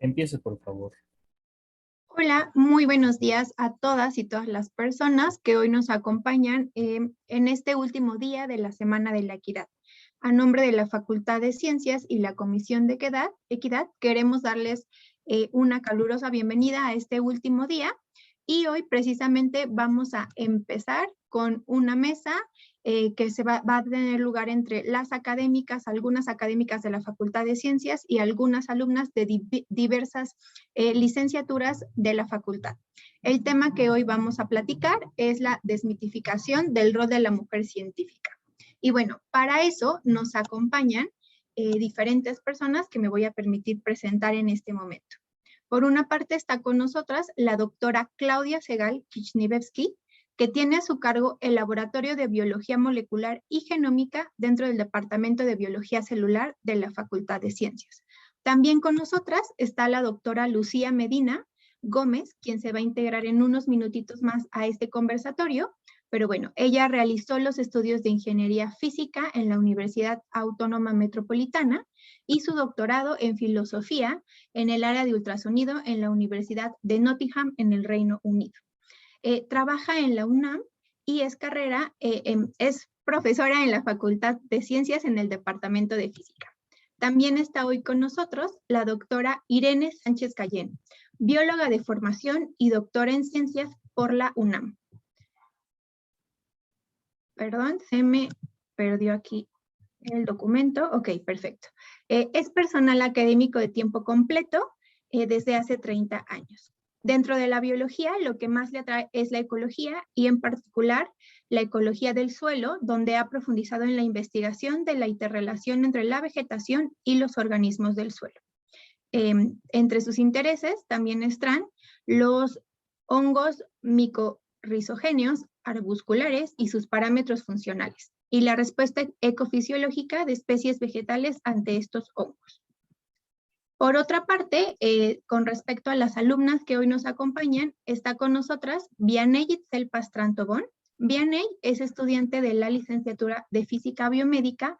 Empiece, por favor. Hola, muy buenos días a todas y todas las personas que hoy nos acompañan en este último día de la Semana de la Equidad. A nombre de la Facultad de Ciencias y la Comisión de Equidad, queremos darles una calurosa bienvenida a este último día y hoy precisamente vamos a empezar con una mesa que va a tener lugar entre las académicas, algunas académicas de la Facultad de Ciencias y algunas alumnas de diversas licenciaturas de la facultad. El tema que hoy vamos a platicar es la desmitificación del rol de la mujer científica. Y bueno, para eso nos acompañan diferentes personas que me voy a permitir presentar en este momento. Por una parte está con nosotras la doctora Claudia Segal Kishnivevsky, que tiene a su cargo el Laboratorio de Biología Molecular y Genómica dentro del Departamento de Biología Celular de la Facultad de Ciencias. También con nosotras está la doctora Lucía Medina Gómez, quien se va a integrar en unos minutitos más a este conversatorio, pero bueno, ella realizó los estudios de Ingeniería Física en la Universidad Autónoma Metropolitana y su doctorado en Filosofía en el área de ultrasonido en la Universidad de Nottingham en el Reino Unido. Trabaja en la UNAM y es profesora en la Facultad de Ciencias en el Departamento de Física. También está hoy con nosotros la doctora Irene Sánchez Cayén, bióloga de formación y doctora en ciencias por la UNAM. Perdón, se me perdió aquí el documento. Ok, perfecto. Es personal académico de tiempo completo desde hace 30 años. Dentro de la biología, lo que más le atrae es la ecología y en particular la ecología del suelo, donde ha profundizado en la investigación de la interrelación entre la vegetación y los organismos del suelo. Entre sus intereses también están los hongos micorrizogéneos arbusculares y sus parámetros funcionales, y la respuesta ecofisiológica de especies vegetales ante estos hongos. Por otra parte, con respecto a las alumnas que hoy nos acompañan, está con nosotras Vianey Itzel Pastrán Tobón. Vianey es estudiante de la licenciatura de Física Biomédica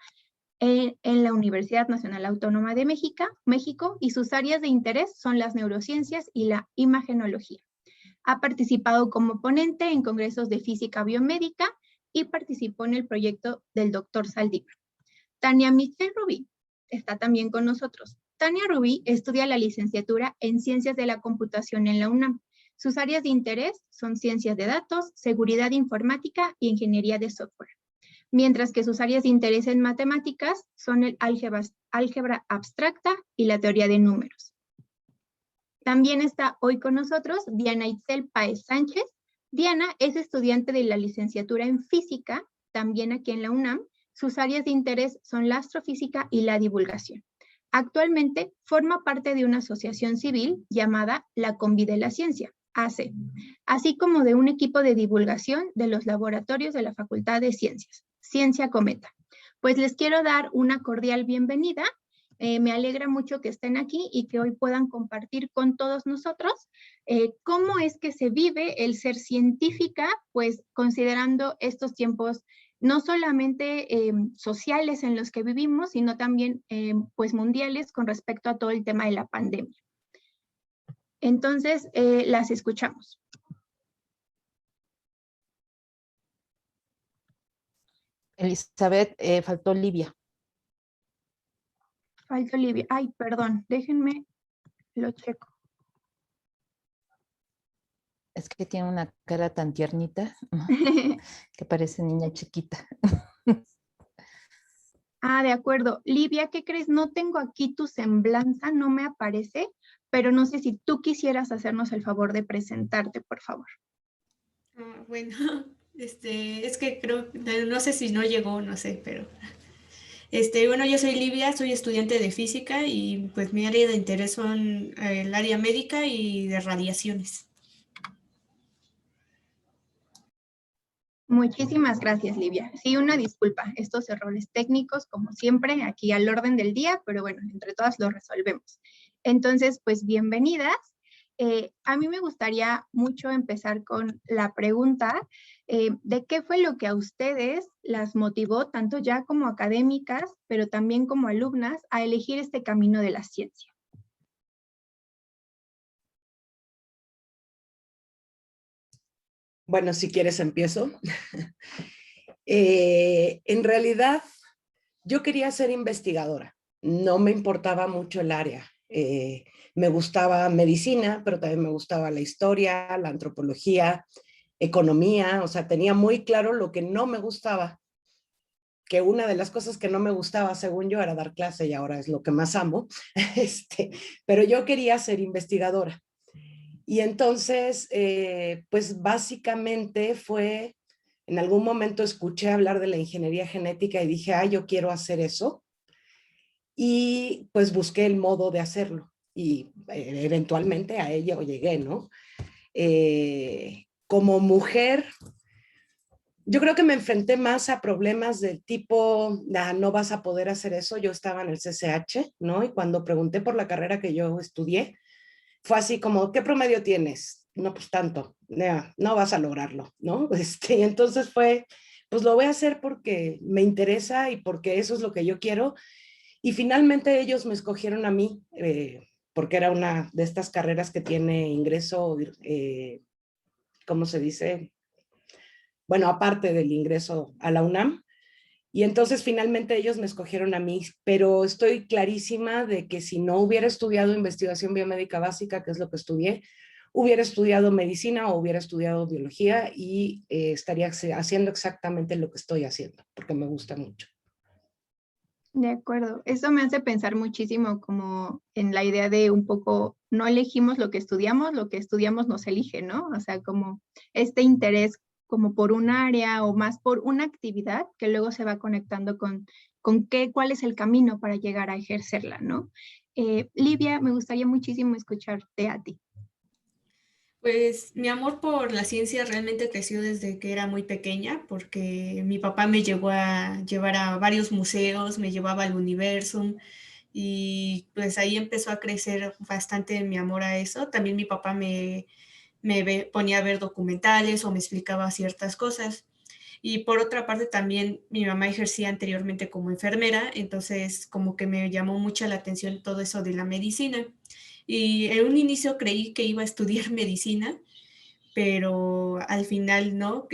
en la Universidad Nacional Autónoma de México, y sus áreas de interés son las neurociencias y la imagenología. Ha participado como ponente en congresos de física biomédica y participó en el proyecto del Dr. Saldívar. Tania Michel Rubí está también con nosotros. Tania Rubí estudia la licenciatura en Ciencias de la Computación en la UNAM. Sus áreas de interés son ciencias de datos, seguridad informática y ingeniería de software. Mientras que sus áreas de interés en matemáticas son el álgebra abstracta y la teoría de números. También está hoy con nosotros Diana Itzel Páez Sánchez. Diana es estudiante de la licenciatura en Física, también aquí en la UNAM. Sus áreas de interés son la astrofísica y la divulgación. Actualmente forma parte de una asociación civil llamada La Combi de la Ciencia, AC, así como de un equipo de divulgación de los laboratorios de la Facultad de Ciencias, Ciencia Cometa. Pues les quiero dar una cordial bienvenida. Me alegra mucho que estén aquí y que hoy puedan compartir con todos nosotros cómo es que se vive el ser científica, pues considerando estos tiempos no solamente sociales en los que vivimos, sino también pues mundiales con respecto a todo el tema de la pandemia. Entonces, las escuchamos. Elizabeth, faltó Livia. Faltó Livia. Ay, perdón, déjenme, lo checo. Es que tiene una cara tan tiernita, ¿no? Que parece niña chiquita. Ah, de acuerdo. Livia, ¿qué crees? No tengo aquí tu semblanza, no me aparece, pero no sé si tú quisieras hacernos el favor de presentarte, por favor. Bueno, es que creo, no sé si no llegó, no sé, pero bueno, yo soy Livia, soy estudiante de física y pues mi área de interés son el área médica y de radiaciones. Muchísimas gracias, Livia. Sí, una disculpa, estos errores técnicos, como siempre, aquí al orden del día, pero bueno, entre todas lo resolvemos. Entonces, pues bienvenidas. A mí me gustaría mucho empezar con la pregunta de qué fue lo que a ustedes las motivó, tanto ya como académicas, pero también como alumnas, a elegir este camino de la ciencia. Bueno, si quieres empiezo. En realidad, yo quería ser investigadora. No me importaba mucho el área. Me gustaba medicina, pero también me gustaba la historia, la antropología, economía. O sea, tenía muy claro lo que no me gustaba, que una de las cosas que no me gustaba, según yo, era dar clase y ahora es lo que más amo. Pero yo quería ser investigadora. Y entonces, pues básicamente fue, en algún momento escuché hablar de la ingeniería genética y dije, yo quiero hacer eso. Y pues busqué el modo de hacerlo y eventualmente a ello llegué, ¿no? Como mujer, yo creo que me enfrenté más a problemas del tipo, no vas a poder hacer eso. Yo estaba en el CCH, ¿no? Y cuando pregunté por la carrera que yo estudié, fue así como, ¿qué promedio tienes? No, pues tanto, no vas a lograrlo, ¿no? Y entonces fue, pues lo voy a hacer porque me interesa y porque eso es lo que yo quiero. Y finalmente ellos me escogieron a mí, porque era una de estas carreras que tiene ingreso, ¿cómo se dice? Bueno, aparte del ingreso a la UNAM. Y entonces finalmente ellos me escogieron a mí, pero estoy clarísima de que si no hubiera estudiado investigación biomédica básica, que es lo que estudié, hubiera estudiado medicina o hubiera estudiado biología y estaría haciendo exactamente lo que estoy haciendo, porque me gusta mucho. De acuerdo. Eso me hace pensar muchísimo como en la idea de un poco, no elegimos lo que estudiamos nos elige, ¿no? O sea, como este interés como por un área o más por una actividad que luego se va conectando con cuál es el camino para llegar a ejercerla, ¿no? Livia, me gustaría muchísimo escucharte a ti. Pues mi amor por la ciencia realmente creció desde que era muy pequeña, porque mi papá me llevó a llevar a varios museos, me llevaba al Universum y pues ahí empezó a crecer bastante mi amor a eso. También mi papá me ponía a ver documentales o me explicaba ciertas cosas. Y por otra parte también mi mamá ejercía anteriormente como enfermera, entonces como que me llamó mucho la atención todo eso de la medicina. Y en un inicio creí que iba a estudiar medicina, pero al final no,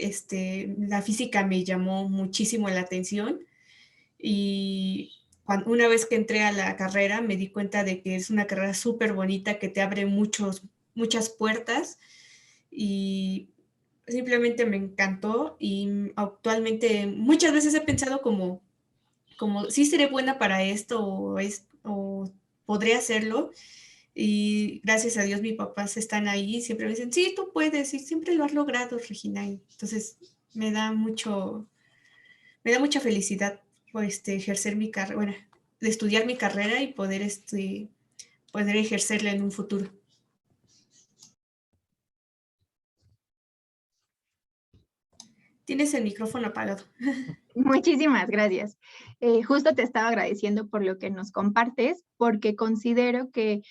la física me llamó muchísimo la atención y una vez que entré a la carrera me di cuenta de que es una carrera súper bonita que te abre muchas puertas y simplemente me encantó y actualmente muchas veces he pensado como sí seré buena para esto o podré hacerlo. Y gracias a Dios mis papás están ahí, siempre me dicen, sí, tú puedes, y siempre lo has logrado, Regina. Entonces me da mucha felicidad pues, ejercer mi carrera, bueno, de estudiar mi carrera y poder ejercerla en un futuro. Tienes el micrófono apagado. Muchísimas gracias. Justo te estaba agradeciendo por lo que nos compartes, porque considero que,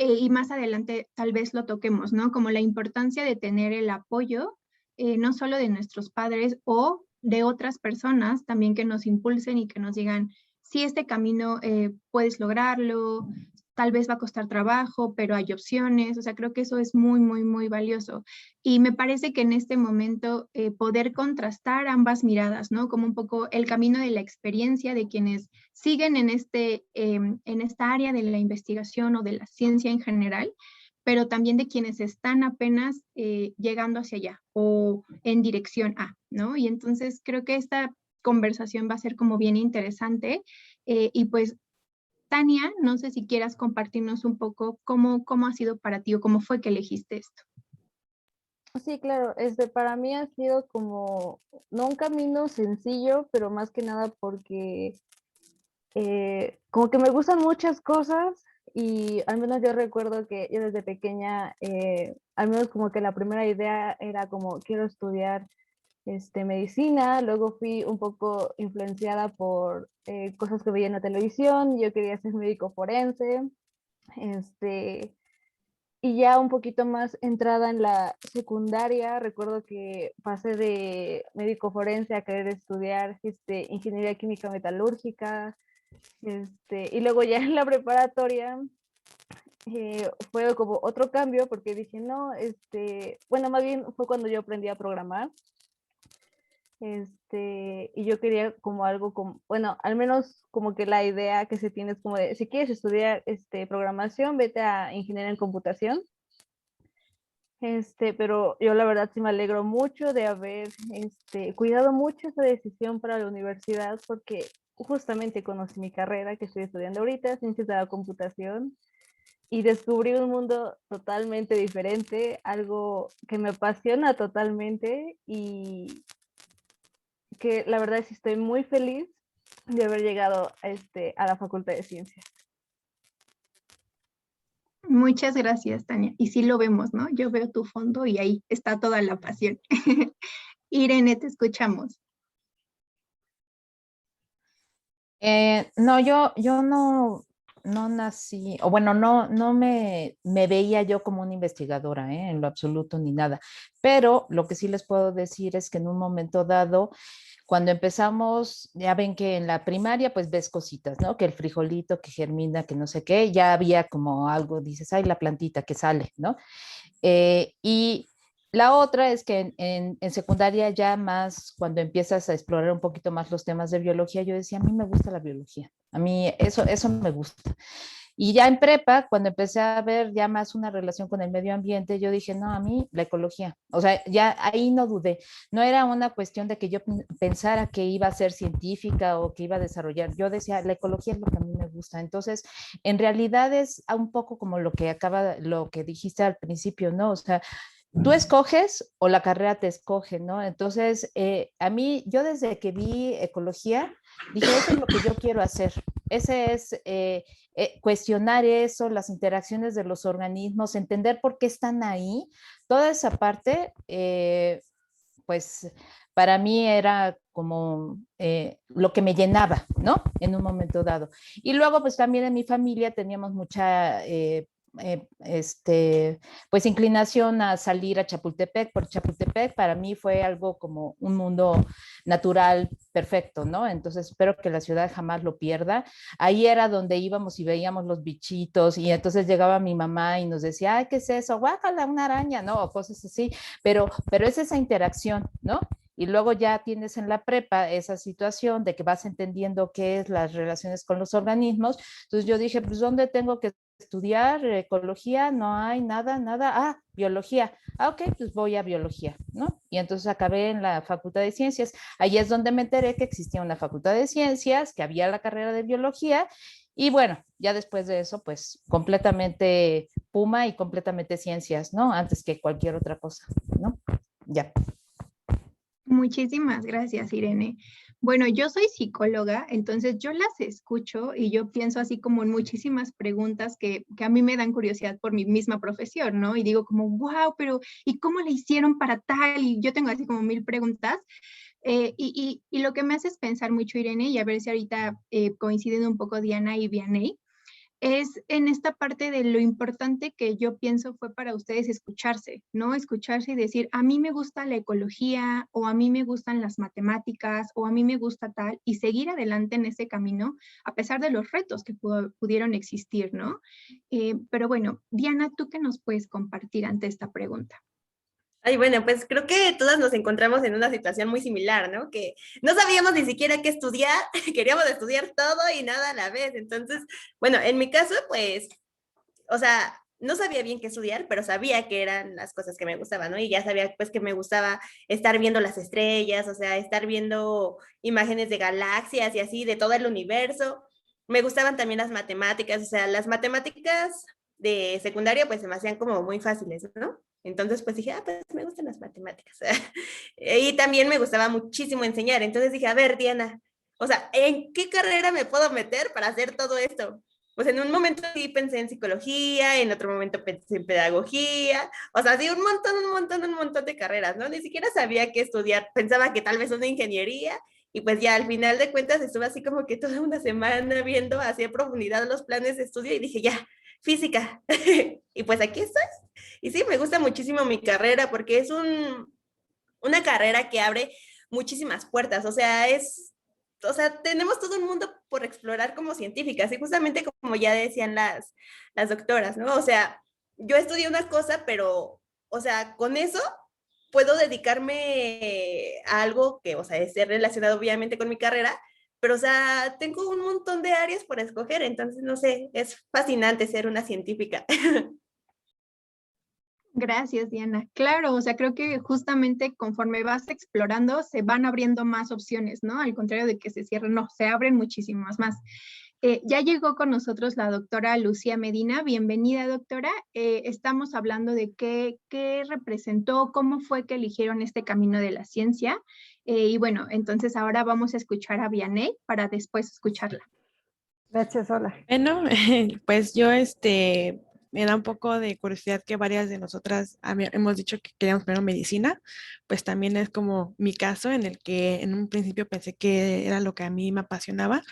y más adelante tal vez lo toquemos, ¿no? Como la importancia de tener el apoyo, no solo de nuestros padres o de otras personas también que nos impulsen y que nos digan, si este camino puedes lograrlo, tal vez va a costar trabajo, pero hay opciones. O sea, creo que eso es muy, muy, muy valioso. Y me parece que en este momento poder contrastar ambas miradas, ¿no? Como un poco el camino de la experiencia de quienes siguen en esta área de la investigación o de la ciencia en general, pero también de quienes están apenas llegando hacia allá o en dirección A, ¿no? Y entonces creo que esta conversación va a ser como bien interesante y pues Tania, no sé si quieras compartirnos un poco cómo ha sido para ti o cómo fue que elegiste esto. Sí, claro, para mí ha sido como, no un camino sencillo, pero más que nada porque como que me gustan muchas cosas y al menos yo recuerdo que yo desde pequeña, al menos como que la primera idea era como quiero estudiar medicina, luego fui un poco influenciada por cosas que veía en la televisión, yo quería ser médico forense, y ya un poquito más entrada en la secundaria, recuerdo que pasé de médico forense a querer estudiar ingeniería química metalúrgica, y luego ya en la preparatoria fue como otro cambio porque dije, no, bueno, más bien fue cuando yo aprendí a programar. Y yo quería como algo como, bueno, al menos como que la idea que se tiene es como de, si quieres estudiar programación, vete a ingeniería en computación. Pero yo la verdad sí me alegro mucho de haber cuidado mucho esa decisión para la universidad porque justamente conocí mi carrera que estoy estudiando ahorita, ciencias de la computación, y descubrí un mundo totalmente diferente, algo que me apasiona totalmente y que la verdad sí estoy muy feliz de haber llegado a la Facultad de Ciencias. Muchas gracias, Tania. Y sí lo vemos, ¿no? Yo veo tu fondo y ahí está toda la pasión. Irene, te escuchamos. No, yo no nací, o bueno, no me veía yo como una investigadora, en lo absoluto ni nada. Pero lo que sí les puedo decir es que en un momento dado, cuando empezamos, ya ven que en la primaria pues ves cositas, ¿no? Que el frijolito, que germina, que no sé qué, ya había como algo, dices, ay, la plantita que sale, ¿no? Y la otra es que en secundaria ya más, cuando empiezas a explorar un poquito más los temas de biología, yo decía, a mí me gusta la biología, a mí eso me gusta. Y ya en prepa, cuando empecé a ver ya más una relación con el medio ambiente, yo dije, no, a mí la ecología. O sea, ya ahí no dudé. No era una cuestión de que yo pensara que iba a ser científica o que iba a desarrollar. Yo decía, la ecología es lo que a mí me gusta. Entonces, en realidad es un poco como lo que dijiste al principio, ¿no? O sea, tú escoges o la carrera te escoge, ¿no? Entonces, a mí, yo desde que vi ecología, dije, eso es lo que yo quiero hacer. Ese es cuestionar eso, las interacciones de los organismos, entender por qué están ahí. Toda esa parte, pues, para mí era como lo que me llenaba, ¿no? En un momento dado. Y luego, pues también en mi familia teníamos mucha pues inclinación a salir a Chapultepec. Por Chapultepec para mí fue algo como un mundo natural perfecto, ¿no? Entonces espero que la ciudad jamás lo pierda. Ahí era donde íbamos y veíamos los bichitos y entonces llegaba mi mamá y nos decía, ay, ¿qué es eso? Guácala, una araña, ¿no? O cosas así, pero es esa interacción, ¿no? Y luego ya tienes en la prepa esa situación de que vas entendiendo qué es las relaciones con los organismos. Entonces yo dije, pues, ¿dónde tengo que estudiar? Ecología, no hay nada. Ah, biología. Ah, ok, pues voy a biología, ¿no? Y entonces acabé en la Facultad de Ciencias. Ahí es donde me enteré que existía una Facultad de Ciencias, que había la carrera de biología. Y bueno, ya después de eso, pues completamente Puma y completamente ciencias, ¿no? Antes que cualquier otra cosa, ¿no? Ya. Muchísimas gracias, Irene. Bueno, yo soy psicóloga, entonces yo las escucho y yo pienso así como en muchísimas preguntas que a mí me dan curiosidad por mi misma profesión, ¿no? Y digo como, wow, pero ¿y cómo le hicieron para tal? Y yo tengo así como 1000 preguntas. Y lo que me hace es pensar mucho, Irene, y a ver si ahorita coinciden un poco Diana y Vianney, es en esta parte de lo importante que yo pienso fue para ustedes escucharse, ¿no? Escucharse y decir, a mí me gusta la ecología o a mí me gustan las matemáticas o a mí me gusta tal y seguir adelante en ese camino a pesar de los retos que pudieron existir, ¿no? Pero bueno, Diana, ¿tú qué nos puedes compartir ante esta pregunta? Ay, bueno, pues creo que todas nos encontramos en una situación muy similar, ¿no? Que no sabíamos ni siquiera qué estudiar, queríamos estudiar todo y nada a la vez. Entonces, bueno, en mi caso, pues, o sea, no sabía bien qué estudiar, pero sabía que eran las cosas que me gustaban, ¿no? Y ya sabía, pues, que me gustaba estar viendo las estrellas, o sea, estar viendo imágenes de galaxias y así, de todo el universo. Me gustaban también las matemáticas, o sea, las matemáticas de secundaria, pues, se me hacían como muy fáciles, ¿no? Entonces, pues dije, ah, pues me gustan las matemáticas. Y también me gustaba muchísimo enseñar. Entonces dije, a ver, Diana, o sea, ¿en qué carrera me puedo meter para hacer todo esto? Pues en un momento sí pensé en psicología, en otro momento pensé en pedagogía, o sea, sí, un montón de carreras, ¿no? Ni siquiera sabía qué estudiar. Pensaba que tal vez una ingeniería y pues ya al final de cuentas estuve así como que toda una semana viendo hacia profundidad los planes de estudio y dije, ya, física. Y pues aquí estoy. Y sí, me gusta muchísimo mi carrera porque es una carrera que abre muchísimas puertas, o sea, es o sea, tenemos todo un mundo por explorar como científicas, y justamente como ya decían las doctoras, ¿no? O sea, yo estudié una cosa, pero, o sea, con eso puedo dedicarme a algo que, o sea, esté relacionado obviamente con mi carrera, pero, o sea, tengo un montón de áreas por escoger, entonces, no sé, es fascinante ser una científica. Gracias, Diana. Claro, o sea, creo que justamente conforme vas explorando, se van abriendo más opciones, ¿no? Al contrario de que se cierren, no, se abren muchísimas más. Ya llegó con nosotros la doctora Lucía Medina. Bienvenida, doctora. Estamos hablando de qué representó, cómo fue que eligieron este camino de la ciencia. Y bueno, entonces ahora vamos a escuchar a Vianey para después escucharla. Gracias, hola. Bueno, pues yo me da un poco de curiosidad que varias de nosotras hemos dicho que queríamos primero medicina, pues también es como mi caso en el que en un principio pensé que era lo que a mí me apasionaba.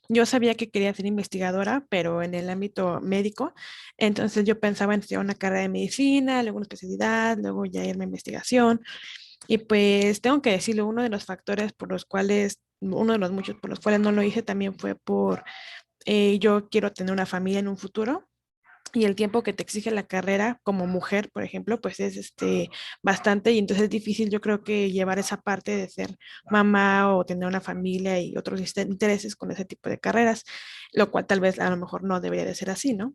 Yo sabía que quería ser investigadora, pero en el ámbito médico, entonces yo pensaba en estudiar una carrera de medicina, luego una especialidad, luego ya irme a investigación. Y pues tengo que decirlo, uno de los factores por los cuales, uno de los muchos por los cuales no lo hice también fue por yo quiero tener una familia en un futuro y el tiempo que te exige la carrera como mujer, por ejemplo, pues es bastante y entonces es difícil yo creo que llevar esa parte de ser mamá o tener una familia y otros intereses con ese tipo de carreras, lo cual tal vez a lo mejor no debería de ser así, ¿no?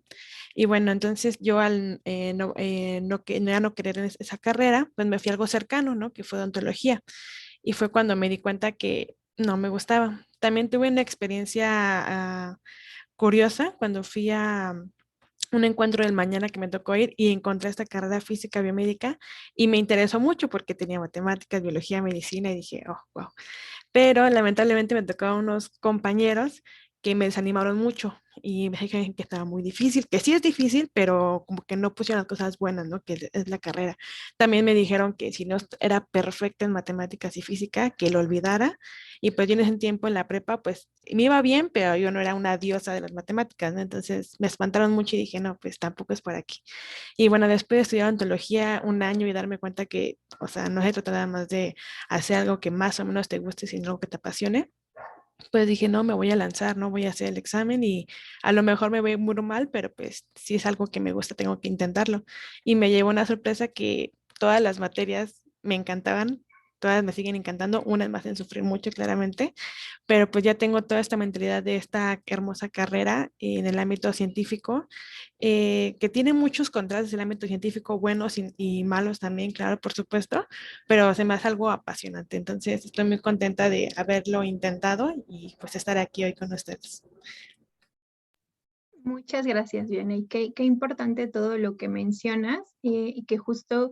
Y bueno, entonces yo al ya no querer esa carrera, pues me fui a algo cercano, ¿no? Que fue odontología y fue cuando me di cuenta que no me gustaba. También tuve una experiencia curiosa cuando fui a un encuentro del mañana que me tocó ir y encontré esta carrera física biomédica y me interesó mucho porque tenía matemáticas, biología, medicina y dije, oh, wow. Pero lamentablemente me tocaron unos compañeros que me desanimaron mucho y me dijeron que estaba muy difícil, que sí es difícil, pero como que no pusieron las cosas buenas, ¿no? Que es la carrera. También me dijeron que si no era perfecta en matemáticas y física, que lo olvidara. Y pues yo en ese tiempo en la prepa, pues me iba bien, pero yo no era una diosa de las matemáticas, ¿no? Entonces me espantaron mucho y dije, no, pues tampoco es por aquí. Y bueno, después de estudiar ontología un año y darme cuenta que, o sea, no se trata nada más de hacer algo que más o menos te guste, sino algo que te apasione, pues dije, no, me voy a lanzar, no voy a hacer el examen y a lo mejor me voy muy mal, pero pues si es algo que me gusta, tengo que intentarlo. Y me llevó una sorpresa que todas las materias me encantaban, todas me siguen encantando, unas me hacen sufrir mucho claramente, pero pues ya tengo toda esta mentalidad de esta hermosa carrera en el ámbito científico, que tiene muchos contrastes el ámbito científico, buenos y malos también, claro, por supuesto, pero se me hace algo apasionante. Entonces estoy muy contenta de haberlo intentado y pues estar aquí hoy con ustedes. Muchas gracias, Vianey. Qué importante todo lo que mencionas y que justo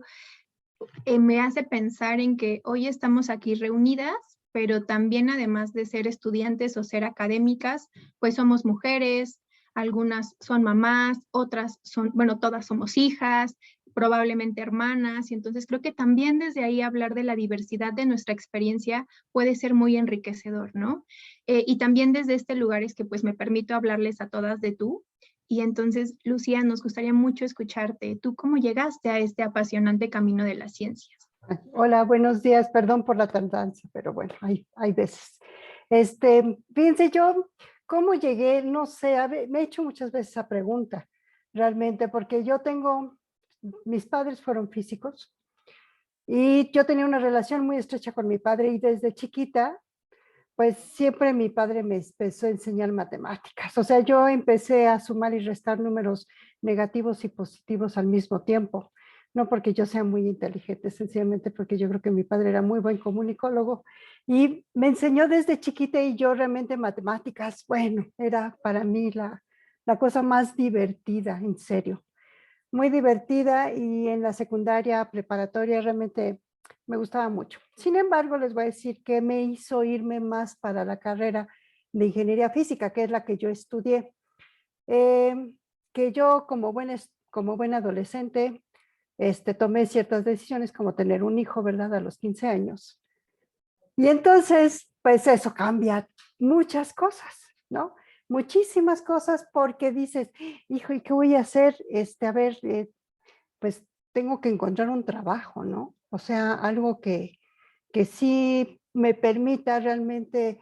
me hace pensar en que hoy estamos aquí reunidas, pero también además de ser estudiantes o ser académicas, pues somos mujeres, algunas son mamás, otras son, bueno, todas somos hijas, probablemente hermanas, y entonces creo que también desde ahí hablar de la diversidad de nuestra experiencia puede ser muy enriquecedor, ¿no? Y también desde este lugar es que pues me permito hablarles a todas de tú. Y entonces, Lucía, nos gustaría mucho escucharte. ¿Tú cómo llegaste a este apasionante camino de las ciencias? Hola, buenos días. Perdón por la tardanza, pero bueno, hay veces. Fíjense, yo, ¿cómo llegué? No sé, me he hecho muchas veces esa pregunta, realmente, porque mis padres fueron físicos y yo tenía una relación muy estrecha con mi padre y desde chiquita, pues siempre mi padre me empezó a enseñar matemáticas. O sea, yo empecé a sumar y restar números negativos y positivos al mismo tiempo. No porque yo sea muy inteligente, sencillamente porque yo creo que mi padre era muy buen comunicólogo y me enseñó desde chiquita y yo realmente matemáticas, bueno, era para mí la cosa más divertida, en serio. Muy divertida y en la secundaria preparatoria realmente me gustaba mucho. Sin embargo, les voy a decir que me hizo irme más para la carrera de ingeniería física, que es la que yo estudié. Que yo como buen adolescente tomé ciertas decisiones como tener un hijo, ¿verdad? A los 15 años. Y entonces, pues eso cambia muchas cosas, ¿no? Muchísimas cosas porque dices, hijo, ¿y qué voy a hacer? Pues tengo que encontrar un trabajo, ¿no? O sea, algo que sí me permita realmente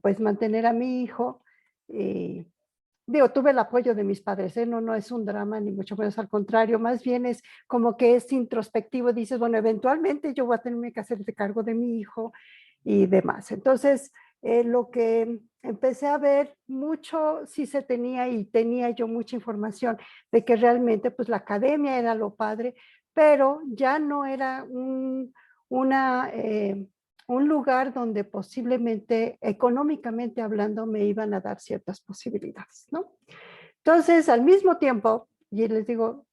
pues mantener a mi hijo. Y digo, tuve el apoyo de mis padres, ¿eh? No es un drama, ni mucho menos, al contrario, más bien es como que es introspectivo, dices, bueno, eventualmente yo voy a tener que hacer cargo de mi hijo y demás. Entonces, lo que empecé a ver mucho, sí se tenía y tenía yo mucha información de que realmente pues la academia era lo padre, pero ya no era un lugar donde posiblemente económicamente hablando me iban a dar ciertas posibilidades, ¿no? Entonces, al mismo tiempo, y les digo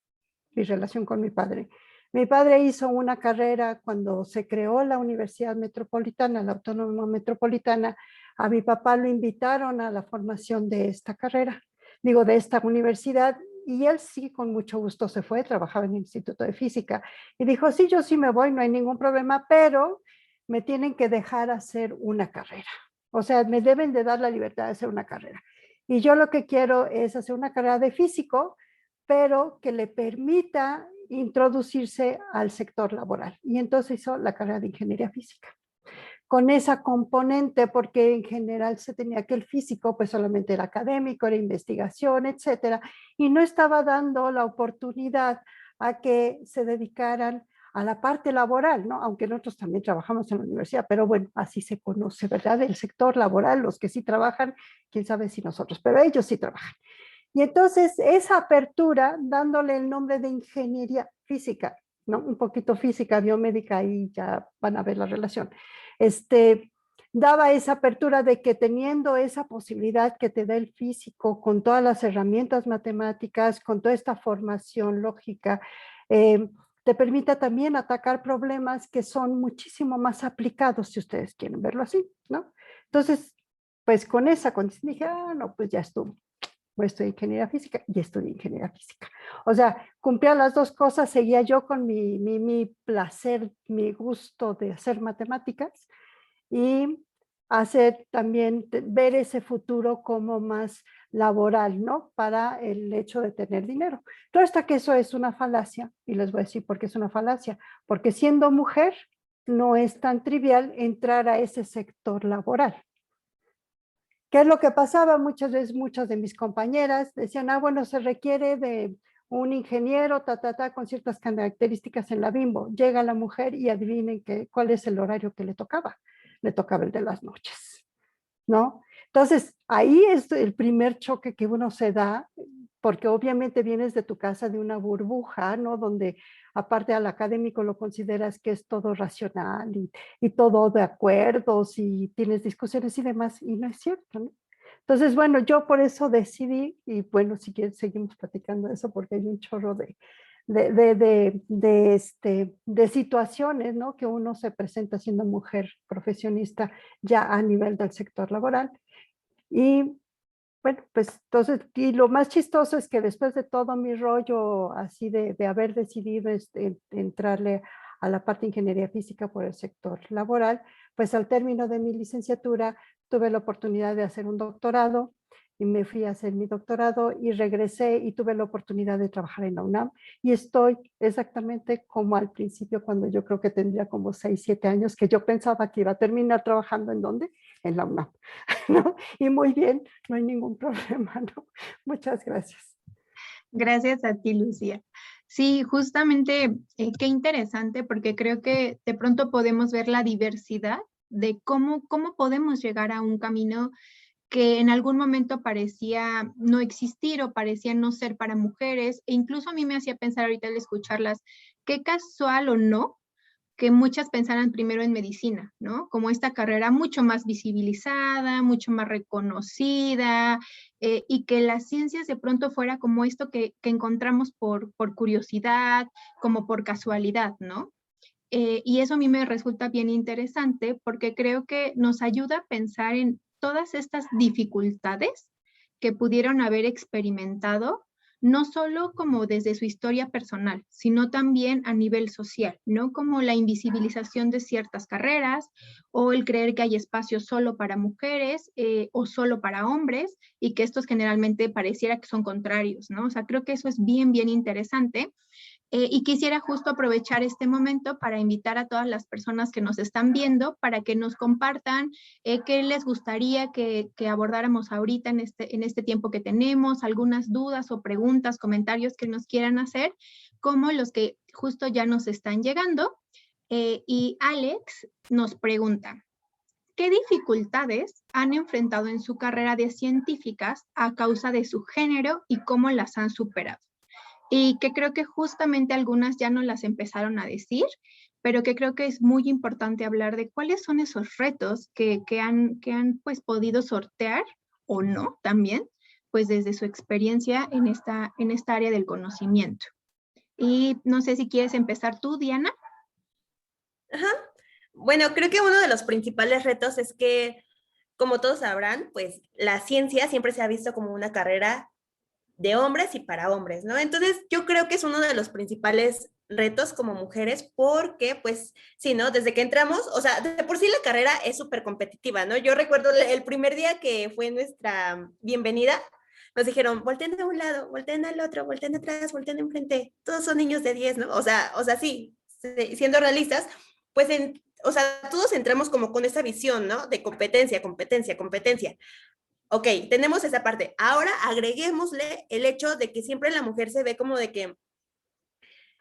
mi relación con mi padre hizo una carrera cuando se creó la Universidad Metropolitana, la Autónoma Metropolitana. A mi papá lo invitaron a la formación de esta carrera, digo, de esta universidad, y él sí, con mucho gusto se fue, trabajaba en el Instituto de Física, y dijo, sí, yo sí me voy, no hay ningún problema, pero me tienen que dejar hacer una carrera. O sea, me deben de dar la libertad de hacer una carrera. Y yo lo que quiero es hacer una carrera de físico, pero que le permita introducirse al sector laboral. Y entonces hizo la carrera de ingeniería física. Con esa componente, porque en general se tenía que el físico, pues solamente era académico, era investigación, etcétera, y no estaba dando la oportunidad a que se dedicaran a la parte laboral, ¿no? Aunque nosotros también trabajamos en la universidad, pero bueno, así se conoce, ¿verdad? El sector laboral, los que sí trabajan, quién sabe si nosotros, pero ellos sí trabajan. Y entonces esa apertura, dándole el nombre de ingeniería física, ¿no? Un poquito física, biomédica, y ya van a ver la relación. Daba esa apertura de que teniendo esa posibilidad que te da el físico, con todas las herramientas matemáticas, con toda esta formación lógica, te permita también atacar problemas que son muchísimo más aplicados, si ustedes quieren verlo así, ¿no? Entonces, pues con esa condición dije, no, pues ya estuvo. Voy a estudiar ingeniería física y estudié ingeniería física. O sea, cumplía las dos cosas, seguía yo con mi placer, mi gusto de hacer matemáticas y hacer también, ver ese futuro como más laboral, ¿no? Para el hecho de tener dinero. Claro está que eso es una falacia, y les voy a decir por qué es una falacia, porque siendo mujer no es tan trivial entrar a ese sector laboral. ¿Qué es lo que pasaba? Muchas veces muchas de mis compañeras decían, bueno, se requiere de un ingeniero, con ciertas características en la Bimbo. Llega la mujer y adivinen cuál es el horario que le tocaba. Le tocaba el de las noches, ¿no? Entonces, ahí es el primer choque que uno se da, porque obviamente vienes de tu casa de una burbuja, ¿no? Donde aparte al académico lo consideras que es todo racional y todo de acuerdos y tienes discusiones y demás, y no es cierto, ¿no? Entonces, bueno, yo por eso decidí, y bueno, si quieren seguimos platicando de eso porque hay un chorro de situaciones, ¿no? Que uno se presenta siendo mujer profesionista ya a nivel del sector laboral. Y bueno, pues entonces, y lo más chistoso es que después de todo mi rollo así de haber decidido entrarle a la parte de ingeniería física por el sector laboral, pues al término de mi licenciatura tuve la oportunidad de hacer un doctorado y me fui a hacer mi doctorado y regresé y tuve la oportunidad de trabajar en la UNAM y estoy exactamente como al principio cuando yo creo que tendría como 6, 7 años que yo pensaba que iba a terminar trabajando ¿en dónde? En la UNAM, ¿no? Y muy bien, no hay ningún problema, ¿no? Muchas gracias. Gracias a ti, Lucía. Sí, justamente, qué interesante, porque creo que de pronto podemos ver la diversidad de cómo podemos llegar a un camino que en algún momento parecía no existir o parecía no ser para mujeres, e incluso a mí me hacía pensar ahorita al escucharlas, qué casual o no, que muchas pensaran primero en medicina, ¿no? Como esta carrera mucho más visibilizada, mucho más reconocida, y que las ciencias de pronto fuera como esto que encontramos por curiosidad, como por casualidad, ¿no? Y eso a mí me resulta bien interesante porque creo que nos ayuda a pensar en todas estas dificultades que pudieron haber experimentado, no solo como desde su historia personal, sino también a nivel social, ¿no? Como la invisibilización de ciertas carreras o el creer que hay espacios solo para mujeres o solo para hombres y que estos generalmente pareciera que son contrarios, ¿no? O sea, creo que eso es bien, bien interesante. Y quisiera justo aprovechar este momento para invitar a todas las personas que nos están viendo para que nos compartan qué les gustaría que abordáramos ahorita en este tiempo que tenemos, algunas dudas o preguntas, comentarios que nos quieran hacer, como los que justo ya nos están llegando. Y Alex nos pregunta, ¿qué dificultades han enfrentado en su carrera de científicas a causa de su género y cómo las han superado? Y que creo que justamente algunas ya nos las empezaron a decir, pero que creo que es muy importante hablar de cuáles son esos retos que han pues podido sortear o no también, pues desde su experiencia en esta área del conocimiento. Y no sé si quieres empezar tú, Diana. Ajá. Bueno, creo que uno de los principales retos es que, como todos sabrán, pues la ciencia siempre se ha visto como una carrera de hombres y para hombres, ¿no? Entonces, yo creo que es uno de los principales retos como mujeres porque, pues, sí, ¿no? Desde que entramos, o sea, de por sí la carrera es súper competitiva, ¿no? Yo recuerdo el primer día que fue nuestra bienvenida, nos dijeron, volteen de un lado, volteen al otro, volteen atrás, volteen enfrente, todos son niños de 10, ¿no? O sea, sí, siendo realistas, pues, o sea, todos entramos como con esa visión, ¿no? De competencia, competencia, competencia. Ok, tenemos esa parte. Ahora agreguémosle el hecho de que siempre la mujer se ve como de que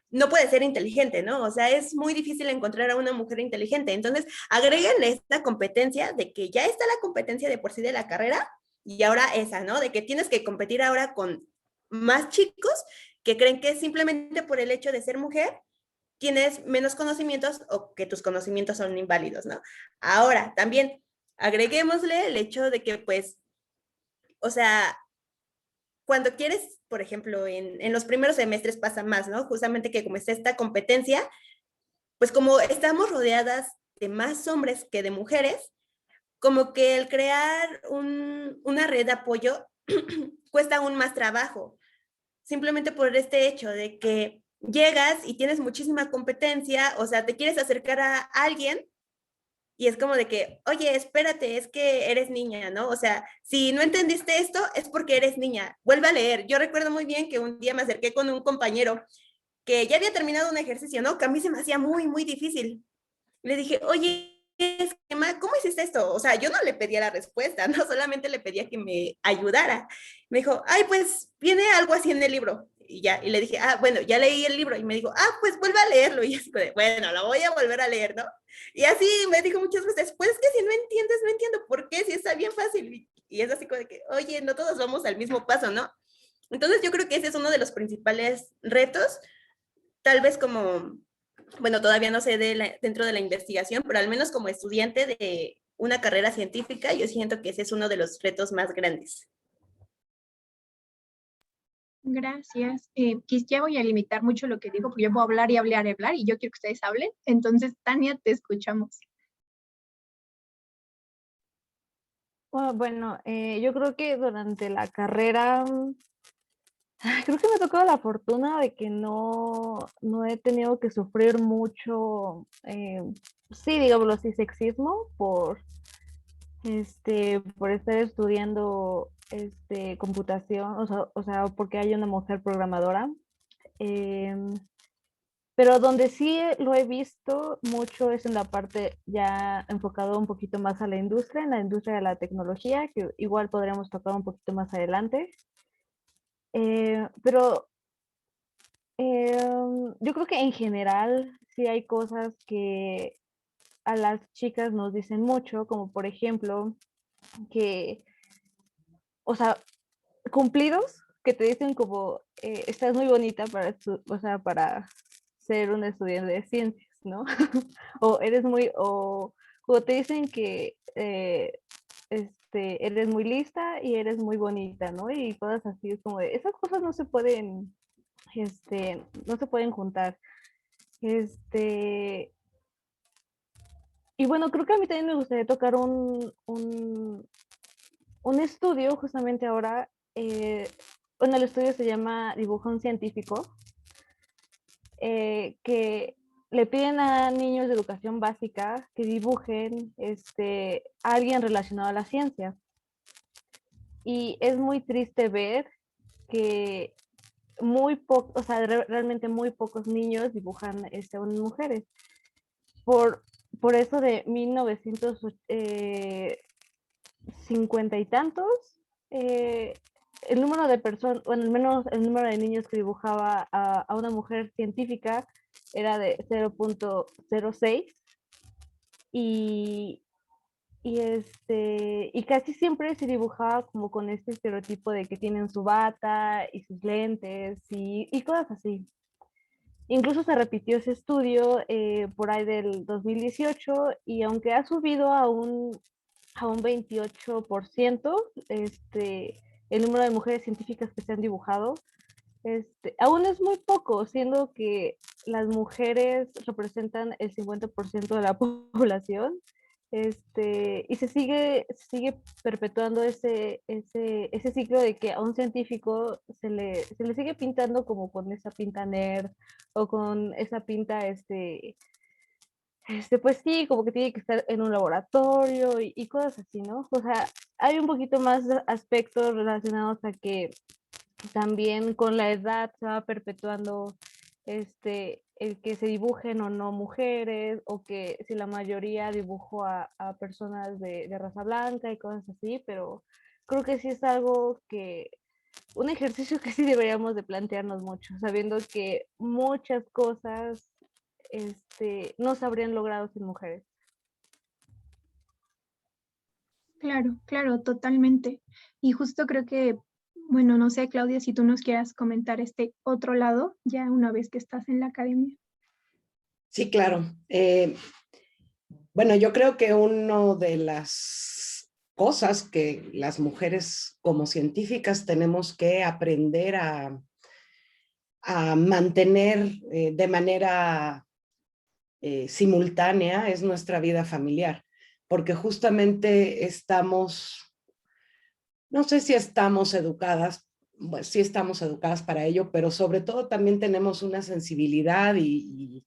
no puede ser inteligente, ¿no? O sea, es muy difícil encontrar a una mujer inteligente. Entonces, agréguenle esta competencia de que ya está la competencia de por sí de la carrera y ahora esa, ¿no? De que tienes que competir ahora con más chicos que creen que simplemente por el hecho de ser mujer tienes menos conocimientos o que tus conocimientos son inválidos, ¿no? Ahora, también agreguémosle el hecho de que, pues, o sea, cuando quieres, por ejemplo, en los primeros semestres pasa más, ¿no? Justamente que como está esta competencia, pues como estamos rodeadas de más hombres que de mujeres, como que el crear una red de apoyo cuesta aún más trabajo, simplemente por este hecho de que llegas y tienes muchísima competencia, o sea, te quieres acercar a alguien y es como de que, oye, espérate, es que eres niña, ¿no? O sea, si no entendiste esto, es porque eres niña. Vuelve a leer. Yo recuerdo muy bien que un día me acerqué con un compañero que ya había terminado un ejercicio, ¿no? Que a mí se me hacía muy, muy difícil. Le dije, oye, Emma, ¿cómo hiciste esto? O sea, yo no le pedía la respuesta, no solamente le pedía que me ayudara. Me dijo, ay, pues viene algo así en el libro. Y ya, y le dije, ah, bueno, ya leí el libro. Y me dijo, ah, pues vuelve a leerlo. Y así, bueno, lo voy a volver a leer, ¿no? Y así me dijo muchas veces, pues es que si no entiendes, no entiendo por qué, si está bien fácil. Y es así como de que, oye, no todos vamos al mismo paso, ¿no? Entonces yo creo que ese es uno de los principales retos, tal vez como, bueno, todavía no sé dentro de la investigación, pero al menos como estudiante de una carrera científica, yo siento que ese es uno de los retos más grandes. Gracias. Ya voy a limitar mucho lo que digo, porque yo puedo hablar y hablar y hablar, y yo quiero que ustedes hablen. Entonces, Tania, te escuchamos. Bueno, yo creo que durante la carrera, creo que me ha tocado la fortuna de que no he tenido que sufrir mucho, sí, digámoslo así, sexismo por estar estudiando computación, o sea, porque hay una mujer programadora. Pero donde sí lo he visto mucho es en la parte ya enfocado un poquito más a la industria, en la industria de la tecnología, que igual podríamos tocar un poquito más adelante. Pero yo creo que en general sí hay cosas que a las chicas nos dicen mucho, como por ejemplo que, o sea, cumplidos que te dicen como, estás muy bonita para, o sea, para ser un estudiante de ciencias, ¿no? O eres muy, o te dicen que eres muy lista y eres muy bonita, ¿no? Y cosas así, es como de, esas cosas no se pueden, no se pueden juntar. Y bueno, creo que a mí también me gustaría tocar un estudio justamente ahora. Bueno, el estudio se llama Dibujón Científico, que le piden a niños de educación básica que dibujen a alguien relacionado a la ciencia. Y es muy triste ver que, o sea, realmente muy pocos niños dibujan a unas mujeres. Por eso de 1950 y tantos, el número de personas, bueno, al menos el número de niños que dibujaba a una mujer científica era de 0.06 y, y casi siempre se dibujaba como con este estereotipo de que tienen su bata y sus lentes y cosas así. Incluso se repitió ese estudio por ahí del 2018 y aunque ha subido a un 28%, el número de mujeres científicas que se han dibujado, aún es muy poco, siendo que las mujeres representan el 50% de la población, y se sigue perpetuando ese ciclo de que a un científico se le sigue pintando como con esa pinta nerd o con esa pinta, pues sí, como que tiene que estar en un laboratorio y cosas así, ¿no? O sea, hay un poquito más de aspectos relacionados a que también con la edad se va perpetuando el que se dibujen o no mujeres, o que si la mayoría dibujó a personas de raza blanca y cosas así, pero creo que sí es algo un ejercicio que sí deberíamos de plantearnos mucho, sabiendo que muchas cosas no se habrían logrado sin mujeres. Claro, claro, totalmente. Y justo creo que, bueno, no sé, Claudia, si tú nos quieras comentar este otro lado, ya una vez que estás en la academia. Sí, claro. Bueno, yo creo que una de las cosas que las mujeres como científicas tenemos que aprender a mantener de manera simultánea es nuestra vida familiar, porque justamente no sé si estamos educadas, bueno, sí estamos educadas para ello, pero sobre todo también tenemos una sensibilidad y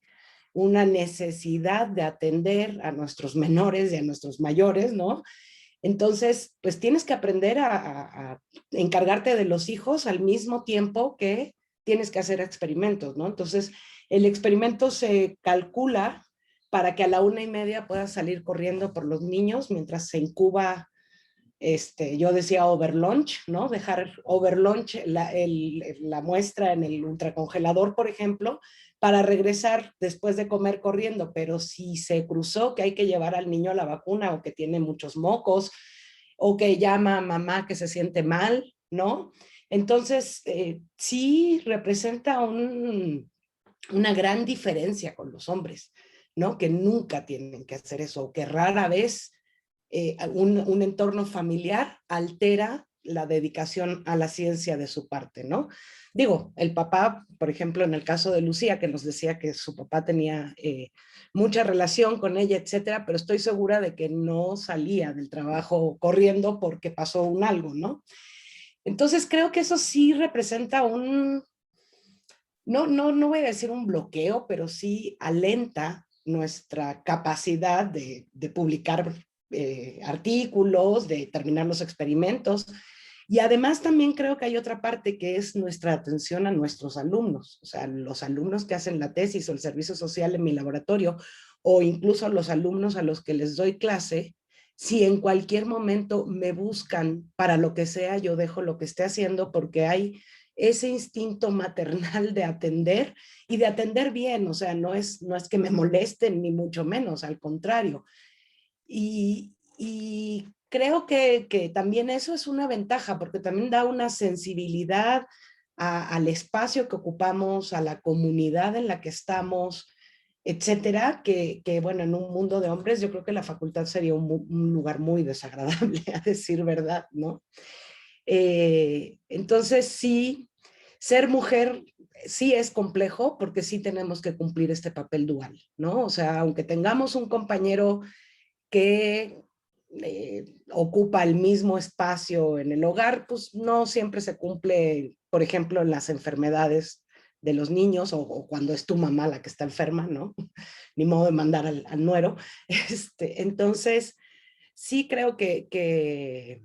una necesidad de atender a nuestros menores y a nuestros mayores, ¿no? Entonces, pues tienes que aprender a encargarte de los hijos al mismo tiempo que tienes que hacer experimentos, ¿no? Entonces, el experimento se calcula para que a la 1:30 puedas salir corriendo por los niños mientras se incuba, yo decía overlunch, ¿no? Dejar overlunch la muestra en el ultracongelador, por ejemplo, para regresar después de comer corriendo, pero si se cruzó que hay que llevar al niño a la vacuna o que tiene muchos mocos o que llama a mamá que se siente mal, ¿no? Entonces, sí representa una gran diferencia con los hombres, ¿no? Que nunca tienen que hacer eso, o que rara vez un entorno familiar altera la dedicación a la ciencia de su parte, ¿no? Digo, el papá, por ejemplo, en el caso de Lucía, que nos decía que su papá tenía mucha relación con ella, etcétera, pero estoy segura de que no salía del trabajo corriendo porque pasó un algo, ¿no? Entonces creo que eso sí representa no voy a decir un bloqueo, pero sí alenta nuestra capacidad de publicar artículos, de terminar los experimentos. Y además también creo que hay otra parte que es nuestra atención a nuestros alumnos, o sea, los alumnos que hacen la tesis o el servicio social en mi laboratorio, o incluso los alumnos a los que les doy clase. Si en cualquier momento me buscan para lo que sea, yo dejo lo que esté haciendo porque hay ese instinto maternal de atender y de atender bien, o sea, no es que me molesten ni mucho menos, al contrario. Y creo que también eso es una ventaja, porque también da una sensibilidad al espacio que ocupamos, a la comunidad en la que estamos, etcétera, que bueno, en un mundo de hombres yo creo que la facultad sería un lugar muy desagradable, a decir verdad, ¿no? Entonces sí, ser mujer sí es complejo porque sí tenemos que cumplir este papel dual, ¿no? O sea, aunque tengamos un compañero que ocupa el mismo espacio en el hogar, pues no siempre se cumple, por ejemplo, en las enfermedades de los niños o cuando es tu mamá la que está enferma, ¿no? Ni modo de mandar al nuero. Entonces, sí creo que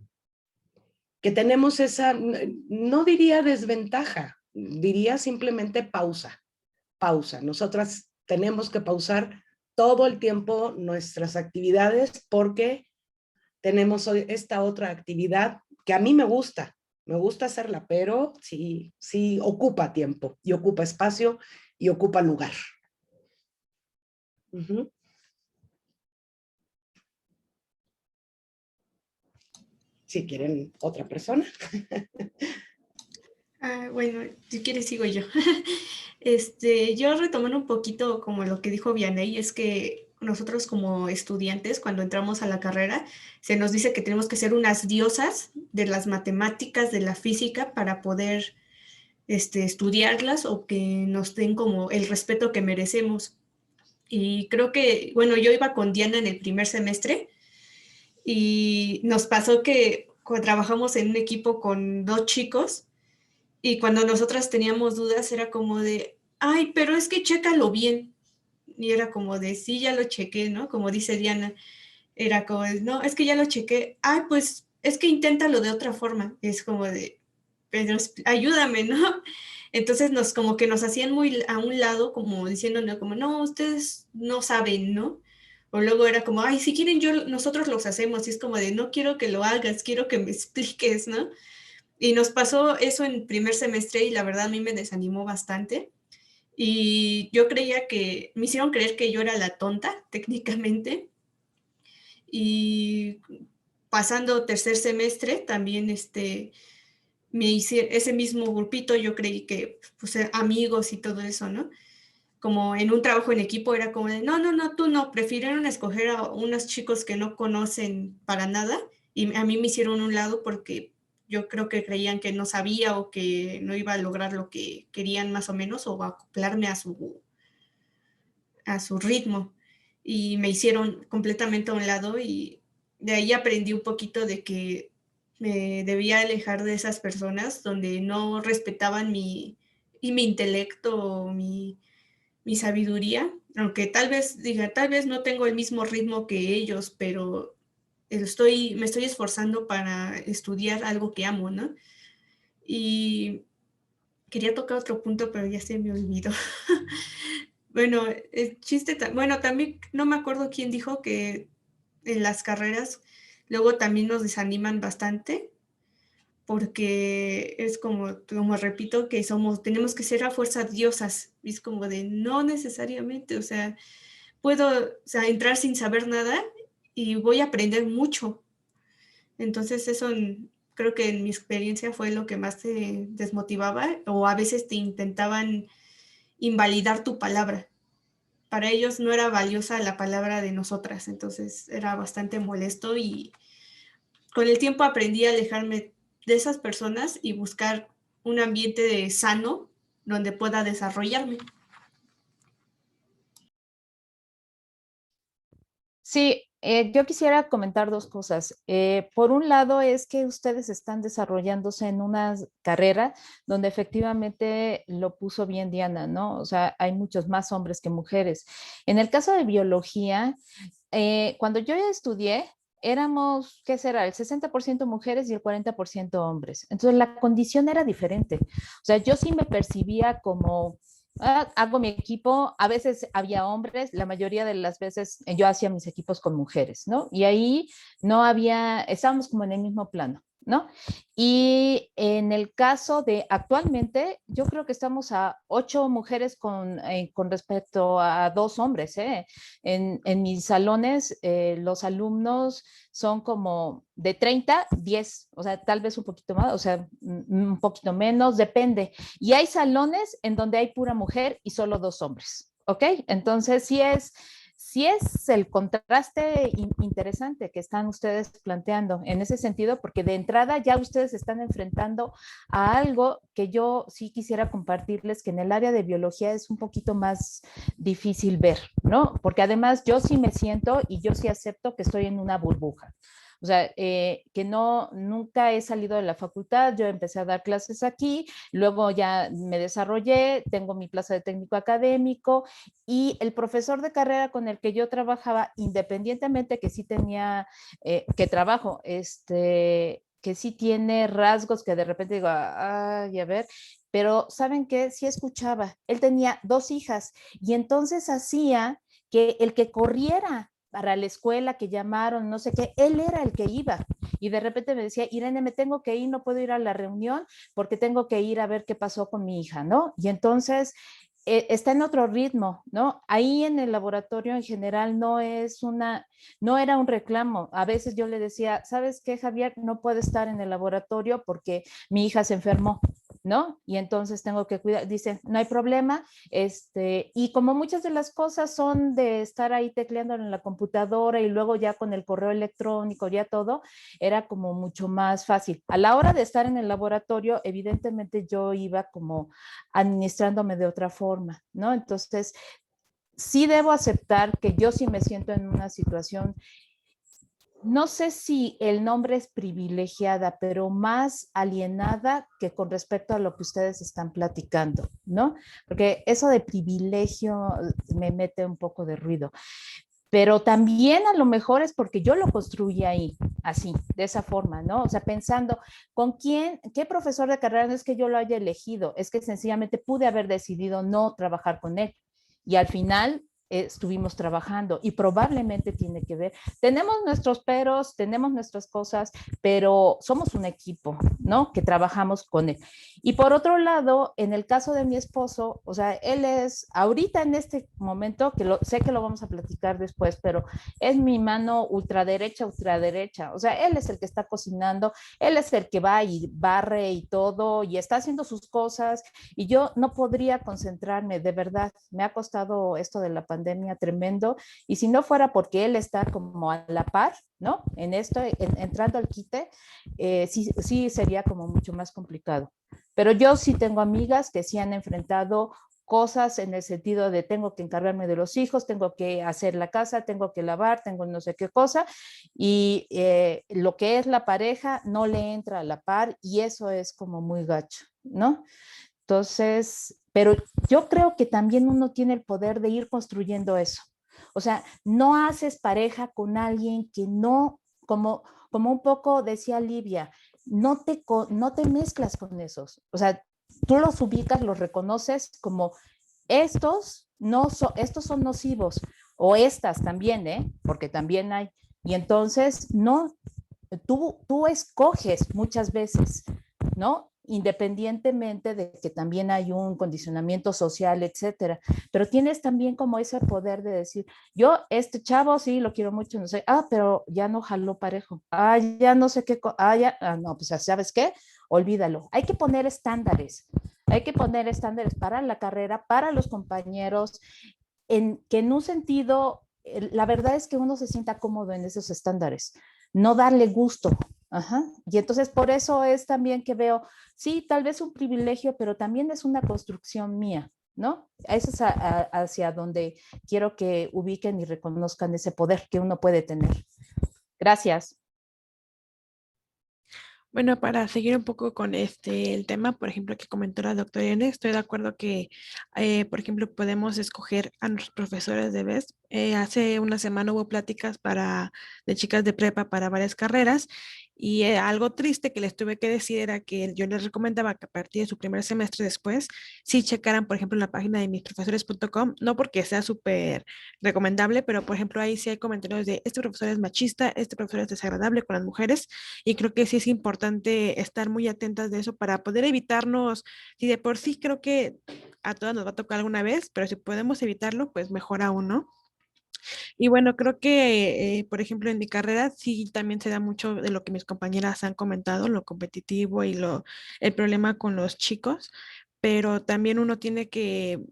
tenemos esa, no diría desventaja, diría simplemente pausa, pausa. Nosotras tenemos que pausar todo el tiempo nuestras actividades porque tenemos hoy esta otra actividad que a mí me gusta hacerla, pero sí, sí ocupa tiempo y ocupa espacio y ocupa lugar. Si quieren otra persona. Bueno, si quieres sigo yo. Yo retomando un poquito como lo que dijo Vianey, es que nosotros como estudiantes, cuando entramos a la carrera, se nos dice que tenemos que ser unas diosas de las matemáticas, de la física, para poder estudiarlas o que nos den como el respeto que merecemos. Y creo que, bueno, yo iba con Diana en el primer semestre y nos pasó que cuando trabajamos en un equipo con 2 chicos y cuando nosotras teníamos dudas era como de, ay, pero es que chécalo bien. Y era como de, sí, ya lo chequé, ¿no? Como dice Diana, era como de, no, es que ya lo chequé. Ay, pues es que inténtalo de otra forma. Es como de, pero ayúdame, ¿no? Entonces como que nos hacían muy a un lado, como diciéndonos como, no, ustedes no saben, ¿no? O luego era como, ay, si quieren nosotros los hacemos. Y es como de, no quiero que lo hagas, quiero que me expliques, ¿no? Y nos pasó eso en primer semestre y la verdad a mí me desanimó bastante. Y yo creía que, me hicieron creer que yo era la tonta técnicamente. Y pasando tercer semestre también me hice ese mismo grupito, yo creí que pues amigos y todo eso, ¿no? Como en un trabajo en equipo era como de, no, no, no, tú no, prefirieron escoger a unos chicos que no conocen para nada y a mí me hicieron un lado porque yo creo que creían que no sabía o que no iba a lograr lo que querían más o menos o acoplarme a su ritmo y me hicieron completamente a un lado y de ahí aprendí un poquito de que me debía alejar de esas personas donde no respetaban mi intelecto o mi sabiduría, aunque tal vez no tengo el mismo ritmo que ellos, pero me estoy esforzando para estudiar algo que amo, ¿no? Y quería tocar otro punto, pero ya se me olvidó. Bueno, bueno, también no me acuerdo quién dijo que en las carreras luego también nos desaniman bastante, porque es como repito, que tenemos que ser a fuerza diosas, y es como de no necesariamente, o sea, puedo, o sea, entrar sin saber nada y voy a aprender mucho. Entonces eso creo que en mi experiencia fue lo que más te desmotivaba o a veces te intentaban invalidar tu palabra. Para ellos no era valiosa la palabra de nosotras, entonces era bastante molesto y con el tiempo aprendí a alejarme de esas personas y buscar un ambiente sano donde pueda desarrollarme. Sí, yo quisiera comentar dos cosas. Por un lado es que ustedes están desarrollándose en una carrera donde efectivamente lo puso bien Diana, ¿no? O sea, hay muchos más hombres que mujeres. En el caso de biología, cuando yo estudié, éramos, ¿qué será? El 60% mujeres y el 40% hombres. Entonces la condición era diferente. O sea, yo sí me percibía como hago mi equipo, a veces había hombres, la mayoría de las veces yo hacía mis equipos con mujeres, ¿no? Y ahí no había, estábamos como en el mismo plano, ¿no? Y en el caso de actualmente, yo creo que estamos a 8 mujeres con respecto a 2 hombres, ¿eh? En mis salones, los alumnos son como de 30, 10, o sea, tal vez un poquito más, o sea, un poquito menos, depende. Y hay salones en donde hay pura mujer y solo 2 hombres, ¿ok? Entonces, sí es el contraste interesante que están ustedes planteando en ese sentido, porque de entrada ya ustedes están enfrentando a algo que yo sí quisiera compartirles, que en el área de biología es un poquito más difícil ver, ¿no? Porque además yo sí me siento y yo sí acepto que estoy en una burbuja. O sea, que nunca he salido de la facultad, yo empecé a dar clases aquí, luego ya me desarrollé, tengo mi plaza de técnico académico y el profesor de carrera con el que yo trabajaba, independientemente que sí tenía, que trabajo, que sí tiene rasgos que de repente digo, ay, a ver, pero ¿saben qué? Sí escuchaba. Él tenía 2 hijas y entonces hacía que el que corriera para la escuela, que llamaron, no sé qué, él era el que iba. Y de repente me decía, Irene, me tengo que ir, no puedo ir a la reunión porque tengo que ir a ver qué pasó con mi hija, ¿no? Y entonces está en otro ritmo, ¿no? Ahí en el laboratorio en general no era un reclamo. A veces yo le decía, ¿sabes qué, Javier? No puedo estar en el laboratorio porque mi hija se enfermó, ¿no? Y entonces tengo que cuidar. Dice, no hay problema. Y como muchas de las cosas son de estar ahí tecleando en la computadora y luego ya con el correo electrónico, ya todo, era como mucho más fácil. A la hora de estar en el laboratorio, evidentemente yo iba como administrándome de otra forma, ¿no? Entonces, sí debo aceptar que yo sí me siento en una situación, no sé si el nombre es privilegiada, pero más alienada que con respecto a lo que ustedes están platicando, ¿no? Porque eso de privilegio me mete un poco de ruido. Pero también a lo mejor es porque yo lo construí ahí, así, de esa forma, ¿no? O sea, pensando, ¿con quién, qué profesor de carrera? No es que yo lo haya elegido, es que sencillamente pude haber decidido no trabajar con él. Y al final estuvimos trabajando y probablemente tiene que ver. Tenemos nuestros peros, tenemos nuestras cosas, pero somos un equipo, ¿no? Que trabajamos con él. Y por otro lado, en el caso de mi esposo, o sea, él es ahorita en este momento, sé que lo vamos a platicar después, pero es mi mano ultraderecha, ultraderecha. O sea, él es el que está cocinando, él es el que va y barre y todo, y está haciendo sus cosas, y yo no podría concentrarme, de verdad, me ha costado esto de la pandemia tremendo, y si no fuera porque él está como a la par, ¿no? En esto, entrando al quite, sí sería como mucho más complicado. Pero yo sí tengo amigas que sí han enfrentado cosas en el sentido de tengo que encargarme de los hijos, tengo que hacer la casa, tengo que lavar, tengo no sé qué cosa, y lo que es la pareja no le entra a la par y eso es como muy gacho, ¿no? Entonces, pero yo creo que también uno tiene el poder de ir construyendo eso. O sea, no haces pareja con alguien que no, como un poco decía Livia, no te mezclas con esos. O sea, tú los ubicas, los reconoces como estos son nocivos o estas también, ¿eh? Porque también hay. Y entonces, no, tú escoges muchas veces, ¿no? Independientemente de que también hay un condicionamiento social, etcétera. Pero tienes también como ese poder de decir, yo, este chavo sí lo quiero mucho, no sé, pero ya no jaló parejo, ya no sé qué, no, pues ¿sabes qué? Olvídalo. Hay que poner estándares para la carrera, para los compañeros, que en un sentido, la verdad es que uno se sienta cómodo en esos estándares, no darle gusto. Ajá. Y entonces por eso es también que veo, sí, tal vez un privilegio, pero también es una construcción mía, ¿no? Eso es hacia donde quiero que ubiquen y reconozcan ese poder que uno puede tener. Gracias. Bueno, para seguir un poco con el tema, por ejemplo, que comentó la doctora Irene, estoy de acuerdo que, por ejemplo, podemos escoger a nuestros profesores de vez. Hace una semana hubo pláticas de chicas de prepa para varias carreras y algo triste que les tuve que decir era que yo les recomendaba que a partir de su primer semestre después, sí checaran, por ejemplo, en la página de misprofesores.com, no porque sea súper recomendable, pero por ejemplo, ahí sí hay comentarios de este profesor es machista, este profesor es desagradable con las mujeres y creo que sí es importante estar muy atentas de eso para poder evitarnos, si de por sí creo que a todas nos va a tocar alguna vez, pero si podemos evitarlo, pues mejor aún, ¿no? Y bueno, creo que, por ejemplo, en mi carrera sí también se da mucho de lo que mis compañeras han comentado, lo competitivo y el problema con los chicos, pero también uno tiene que,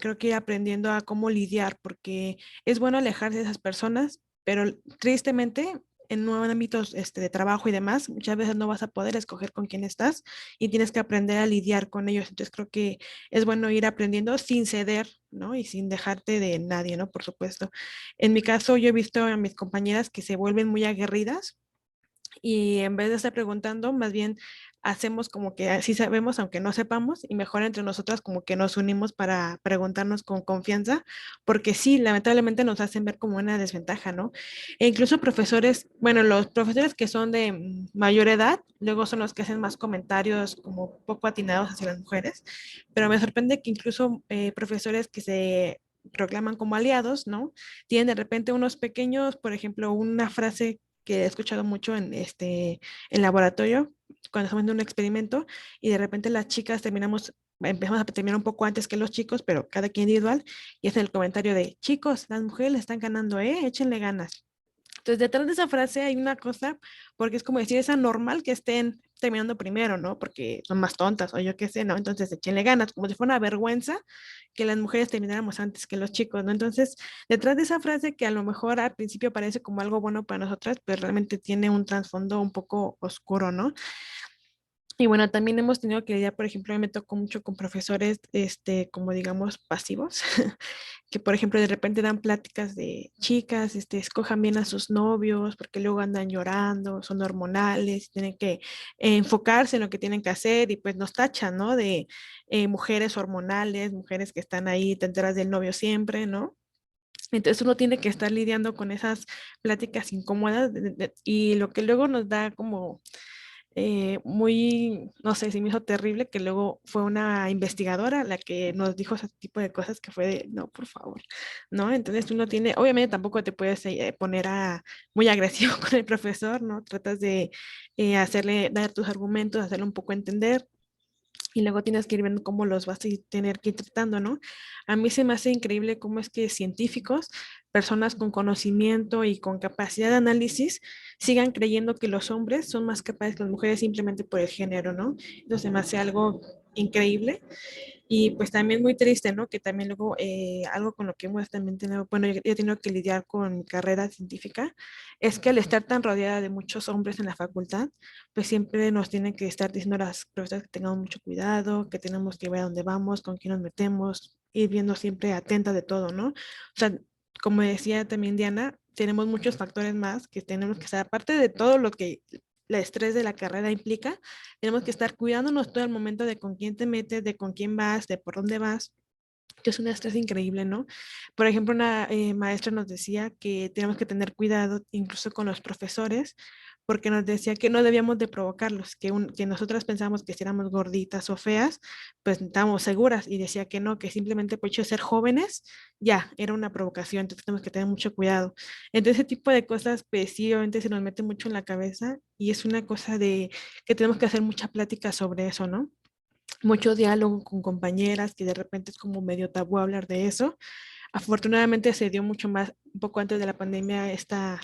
creo que ir aprendiendo a cómo lidiar, porque es bueno alejarse de esas personas, pero tristemente en nuevos ámbitos de trabajo y demás, muchas veces no vas a poder escoger con quién estás y tienes que aprender a lidiar con ellos. Entonces creo que es bueno ir aprendiendo sin ceder, ¿no? Y sin dejarte de nadie, ¿no? Por supuesto. En mi caso, yo he visto a mis compañeras que se vuelven muy aguerridas y en vez de estar preguntando, más bien hacemos como que así sabemos, aunque no sepamos, y mejor entre nosotras como que nos unimos para preguntarnos con confianza, porque sí, lamentablemente nos hacen ver como una desventaja, ¿no? E incluso profesores, bueno, los profesores que son de mayor edad, luego son los que hacen más comentarios como poco atinados hacia las mujeres, pero me sorprende que incluso profesores que se proclaman como aliados, ¿no? Tienen de repente unos pequeños, por ejemplo, una frase que he escuchado mucho en laboratorio, cuando estamos haciendo un experimento, y de repente las chicas empezamos a terminar un poco antes que los chicos, pero cada quien individual, y es el comentario de, chicos, las mujeres le están ganando, échenle ganas. Entonces, detrás de esa frase hay una cosa, porque es como decir, es anormal que estén terminando primero, ¿no? Porque son más tontas o yo qué sé, ¿no? Entonces, échenle ganas, como si fuera una vergüenza que las mujeres termináramos antes que los chicos, ¿no? Entonces, detrás de esa frase que a lo mejor al principio parece como algo bueno para nosotras, pero realmente tiene un trasfondo un poco oscuro, ¿no? Y bueno, también hemos tenido que lidiar, por ejemplo, a mí me tocó mucho con profesores, como digamos, pasivos, que por ejemplo de repente dan pláticas de chicas, escojan bien a sus novios, porque luego andan llorando, son hormonales, tienen que enfocarse en lo que tienen que hacer y pues nos tachan, ¿no? De mujeres hormonales, mujeres que están ahí detrás del novio siempre, ¿no? Entonces uno tiene que estar lidiando con esas pláticas incómodas y lo que luego nos da como muy, no sé, se me hizo terrible que luego fue una investigadora la que nos dijo ese tipo de cosas que fue de, no, por favor, ¿no? Entonces uno tiene, obviamente tampoco te puedes poner muy agresivo con el profesor, ¿no? Tratas de dar tus argumentos, hacerle un poco entender y luego tienes que ir viendo cómo los vas a tener que ir tratando, ¿no? A mí se me hace increíble cómo es que científicos, personas con conocimiento y con capacidad de análisis, sigan creyendo que los hombres son más capaces que las mujeres simplemente por el género, ¿no? Entonces se me hace algo increíble y pues también muy triste, ¿no? Que también luego algo con lo que hemos también tenido, bueno, yo he tenido que lidiar con mi carrera científica, es que al estar tan rodeada de muchos hombres en la facultad, pues siempre nos tienen que estar diciendo a las profesoras que tengamos mucho cuidado, que tenemos que ver a dónde vamos, con quién nos metemos, ir viendo siempre atenta de todo, ¿no? O sea, como decía también Diana, tenemos muchos factores más que tenemos que estar, aparte de todo lo que el estrés de la carrera implica, tenemos que estar cuidándonos todo el momento de con quién te metes, de con quién vas, de por dónde vas, que es un estrés increíble, ¿no? Por ejemplo, una maestra nos decía que tenemos que tener cuidado incluso con los profesores, porque nos decía que no debíamos de provocarlos, que nosotras pensábamos que si éramos gorditas o feas, pues estábamos seguras, y decía que no, que simplemente por hecho de ser jóvenes, ya, era una provocación, entonces tenemos que tener mucho cuidado. Entonces, ese tipo de cosas, pues sí, obviamente se nos mete mucho en la cabeza, y es una cosa de que tenemos que hacer mucha plática sobre eso, ¿no? Mucho diálogo con compañeras, que de repente es como medio tabú hablar de eso. Afortunadamente se dio mucho más, un poco antes de la pandemia, esta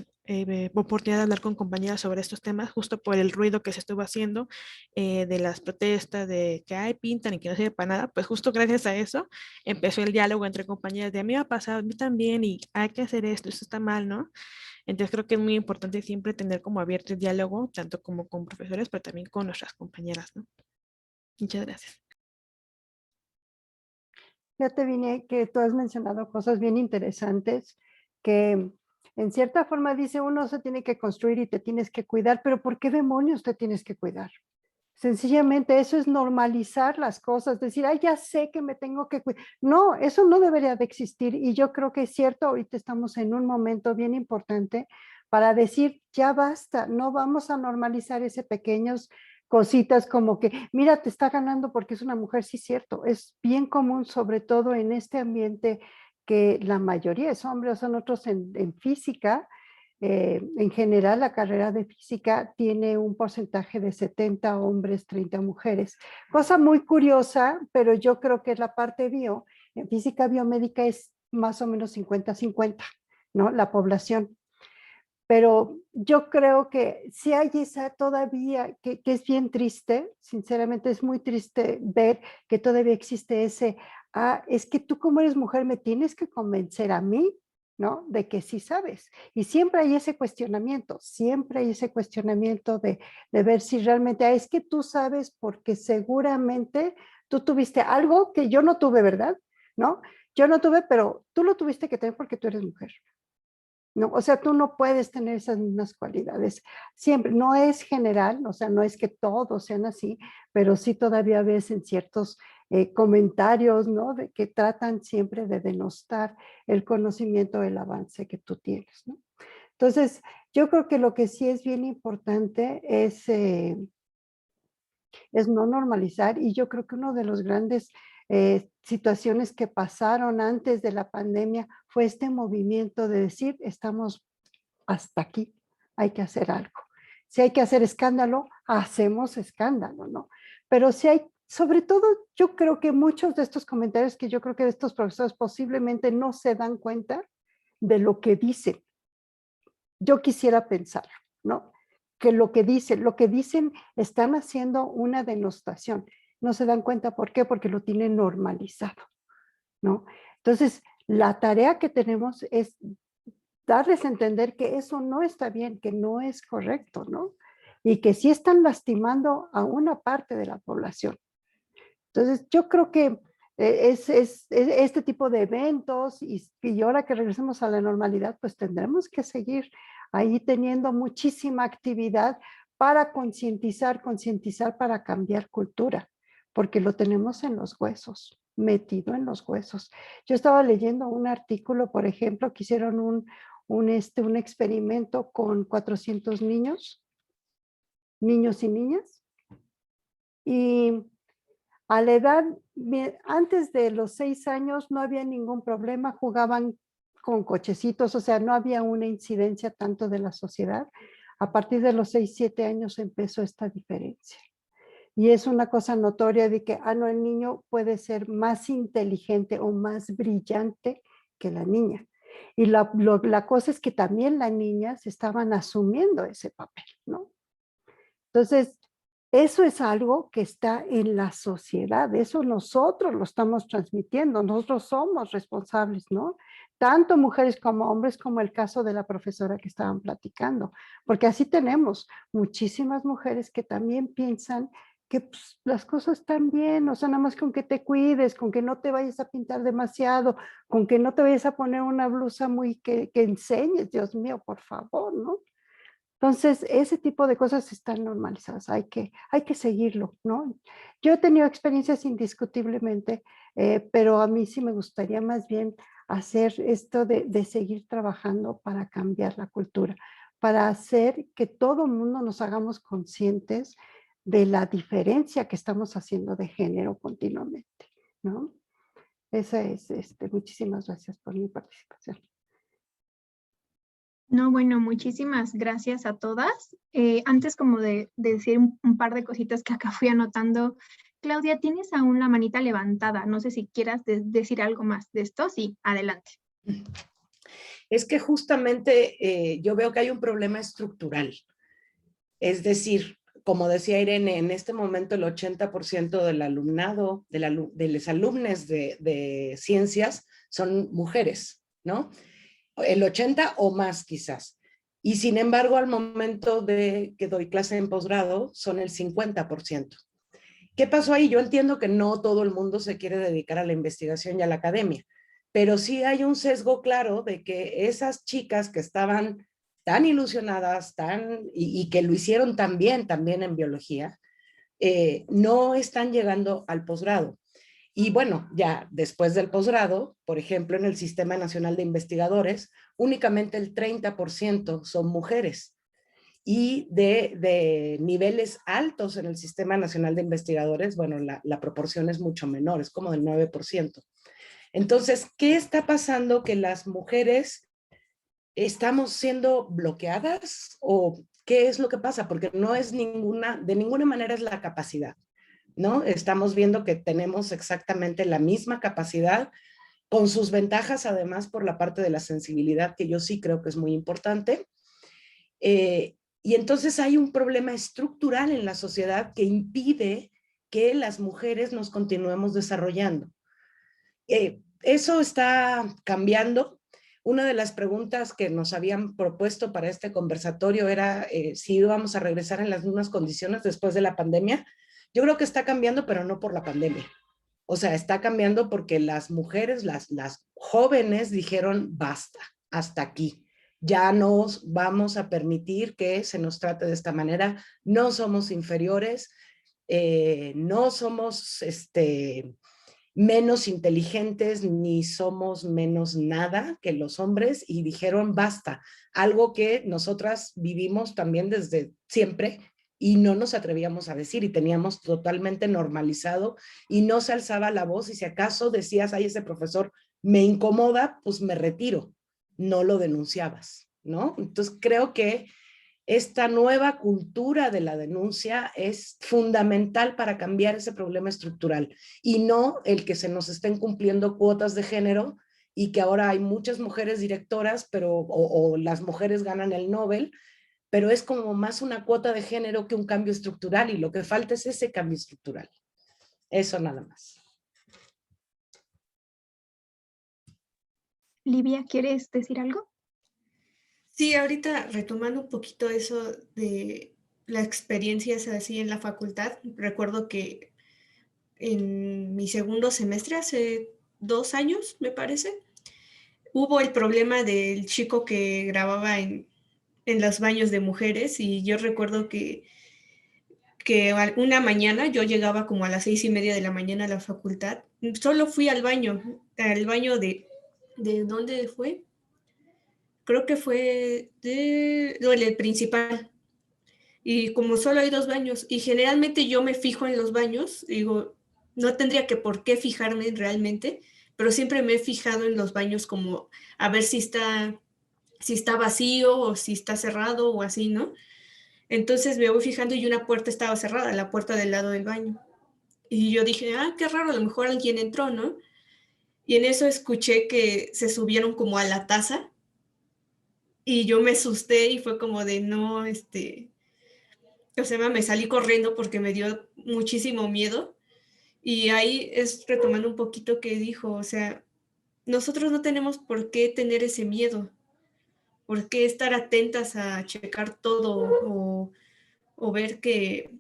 oportunidad de hablar con compañeras sobre estos temas, justo por el ruido que se estuvo haciendo de las protestas, de que hay pintan y que no sirve para nada, pues justo gracias a eso empezó el diálogo entre compañeras de a mí me ha pasado, a mí también, y hay que hacer esto, esto está mal, ¿no? Entonces creo que es muy importante siempre tener como abierto el diálogo, tanto como con profesores, pero también con nuestras compañeras, ¿no? Muchas gracias. Ya te vine que tú has mencionado cosas bien interesantes que en cierta forma dice uno se tiene que construir y te tienes que cuidar, pero ¿por qué demonios te tienes que cuidar? Sencillamente eso es normalizar las cosas, decir, ay, ya sé que me tengo que cuidar. No, eso no debería de existir y yo creo que es cierto, ahorita estamos en un momento bien importante para decir, ya basta, no vamos a normalizar ese pequeños cositas como que, mira, te está ganando porque es una mujer, sí, cierto, es bien común, sobre todo en este ambiente que la mayoría es hombre, o son otros en física. En general, la carrera de física tiene un porcentaje de 70 hombres, 30 mujeres. Cosa muy curiosa, pero yo creo que es la parte bio. En física biomédica es más o menos 50-50, ¿no? La población. Pero yo creo que si hay esa todavía, que es bien triste, sinceramente es muy triste ver que todavía existe ese, es que tú como eres mujer me tienes que convencer a mí, ¿no? De que sí sabes. Y siempre hay ese cuestionamiento, siempre hay ese cuestionamiento de ver si realmente, es que tú sabes porque seguramente tú tuviste algo que yo no tuve, ¿verdad? ¿No? Yo no tuve, pero tú lo tuviste que tener porque tú eres mujer. ¿no? O sea, tú no puedes tener esas mismas cualidades. Siempre, no es general, o sea, no es que todos sean así, pero sí todavía ves en ciertos comentarios, ¿no? De que tratan siempre de denostar el conocimiento, el avance que tú tienes, ¿no? Entonces, yo creo que lo que sí es bien importante es no normalizar, y yo creo que uno de los grandes situaciones que pasaron antes de la pandemia fue este movimiento de decir, estamos hasta aquí, hay que hacer algo. Si hay que hacer escándalo, hacemos escándalo, ¿no? Pero si hay, sobre todo, yo creo que muchos de estos comentarios que yo creo que estos profesores posiblemente no se dan cuenta de lo que dicen. Yo quisiera pensar, ¿no? Que lo que dicen están haciendo una denostación. No se dan cuenta, ¿por qué? Porque lo tienen normalizado, ¿no? Entonces, la tarea que tenemos es darles a entender que eso no está bien, que no es correcto, ¿no? Y que sí están lastimando a una parte de la población. Entonces, yo creo que es este tipo de eventos y ahora que regresemos a la normalidad, pues tendremos que seguir ahí teniendo muchísima actividad para concientizar para cambiar cultura, porque lo tenemos en los huesos, metido en los huesos. Yo estaba leyendo un artículo, por ejemplo, que hicieron un experimento con 400 niños y niñas, y a la edad, antes de los 6 años no había ningún problema, jugaban con cochecitos, o sea, no había una incidencia tanto de la sociedad. A partir de los 6, 7 años empezó esta diferencia. Y es una cosa notoria de que, no, el niño puede ser más inteligente o más brillante que la niña. Y la cosa es que también las niñas estaban asumiendo ese papel, ¿no? Entonces, eso es algo que está en la sociedad, eso nosotros lo estamos transmitiendo, nosotros somos responsables, ¿no? Tanto mujeres como hombres, como el caso de la profesora que estaban platicando, porque así tenemos muchísimas mujeres que también piensan que pues, las cosas están bien, o sea, nada más con que te cuides, con que no te vayas a pintar demasiado, con que no te vayas a poner una blusa muy que enseñes, Dios mío, por favor, ¿no? Entonces, ese tipo de cosas están normalizadas, hay que seguirlo, ¿no? Yo he tenido experiencias indiscutiblemente, pero a mí sí me gustaría más bien hacer esto de seguir trabajando para cambiar la cultura, para hacer que todo el mundo nos hagamos conscientes de la diferencia que estamos haciendo de género continuamente, ¿no? Esa es, muchísimas gracias por mi participación. No, bueno, muchísimas gracias a todas. Antes como de decir un par de cositas que acá fui anotando, Claudia, tienes aún la manita levantada. No sé si quieras decir algo más de esto. Sí, adelante. Es que justamente yo veo que hay un problema estructural. Es decir, como decía Irene, en este momento el 80% del alumnado, de los alumnos de ciencias son mujeres, ¿no? El 80 o más quizás. Y sin embargo, al momento de que doy clase en posgrado, son el 50%. ¿Qué pasó ahí? Yo entiendo que no todo el mundo se quiere dedicar a la investigación y a la academia, pero sí hay un sesgo claro de que esas chicas que estaban tan ilusionadas y que lo hicieron tan bien también en biología, no están llegando al posgrado. Y bueno, ya después del posgrado, por ejemplo, en el Sistema Nacional de Investigadores, únicamente el 30% son mujeres. Y de niveles altos en el Sistema Nacional de Investigadores, bueno, la proporción es mucho menor, es como del 9%. Entonces, ¿qué está pasando? Que las mujeres estamos siendo bloqueadas o qué es lo que pasa, porque no es de ninguna manera es la capacidad, ¿no? Estamos viendo que tenemos exactamente la misma capacidad, con sus ventajas además por la parte de la sensibilidad, que yo sí creo que es muy importante. Y entonces hay un problema estructural en la sociedad que impide que las mujeres nos continuemos desarrollando. Eso está cambiando. Una de las preguntas que nos habían propuesto para este conversatorio era si íbamos a regresar en las mismas condiciones después de la pandemia. Yo creo que está cambiando, pero no por la pandemia. O sea, está cambiando porque las mujeres, las jóvenes dijeron basta, hasta aquí. Ya nos vamos a permitir que se nos trate de esta manera, no somos inferiores, no somos menos inteligentes ni somos menos nada que los hombres, y dijeron basta, algo que nosotras vivimos también desde siempre y no nos atrevíamos a decir y teníamos totalmente normalizado y no se alzaba la voz, y si acaso decías, ay, ese profesor me incomoda, pues me retiro, no lo denunciabas, ¿no? Entonces creo que esta nueva cultura de la denuncia es fundamental para cambiar ese problema estructural y no el que se nos estén cumpliendo cuotas de género y que ahora hay muchas mujeres directoras, pero o las mujeres ganan el Nobel, pero es como más una cuota de género que un cambio estructural, y lo que falta es ese cambio estructural. Eso nada más. Livia, ¿quieres decir algo? Sí, ahorita retomando un poquito eso de la experiencia así en la facultad, recuerdo que en mi segundo semestre, hace 2 años, me parece, hubo el problema del chico que grababa en los baños de mujeres, y yo recuerdo que una mañana yo llegaba como a las 6:30 de la mañana a la facultad, solo fui al baño ¿de dónde fue? Creo que fue el principal. Y como solo hay 2 baños, y generalmente yo me fijo en los baños, digo, no tendría que por qué fijarme realmente, pero siempre me he fijado en los baños como a ver si está vacío o si está cerrado o así, ¿no? Entonces me voy fijando y una puerta estaba cerrada, la puerta del lado del baño. Y yo dije, qué raro, a lo mejor alguien entró, ¿no? Y en eso escuché que se subieron como a la taza y yo me asusté y fue como de no, o sea, me salí corriendo porque me dio muchísimo miedo. Y ahí es retomando un poquito que dijo, o sea, nosotros no tenemos por qué tener ese miedo, por qué estar atentas a checar todo o ver que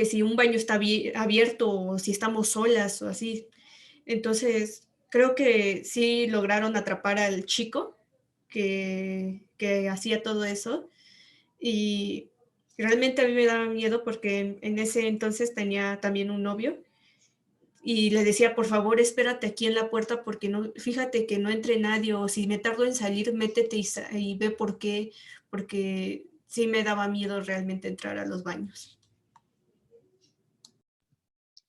si un baño está abierto o si estamos solas o así. Entonces, creo que sí lograron atrapar al chico que hacía todo eso, y realmente a mí me daba miedo porque en ese entonces tenía también un novio y le decía, por favor, espérate aquí en la puerta porque no, fíjate que no entre nadie, o si me tardo en salir, métete y ve por qué, porque sí me daba miedo realmente entrar a los baños.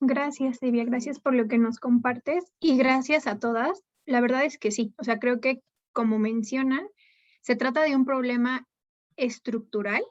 Gracias, Livia, gracias por lo que nos compartes y gracias a todas. La verdad es que sí, o sea, creo que como mencionan, se trata de un problema estructural.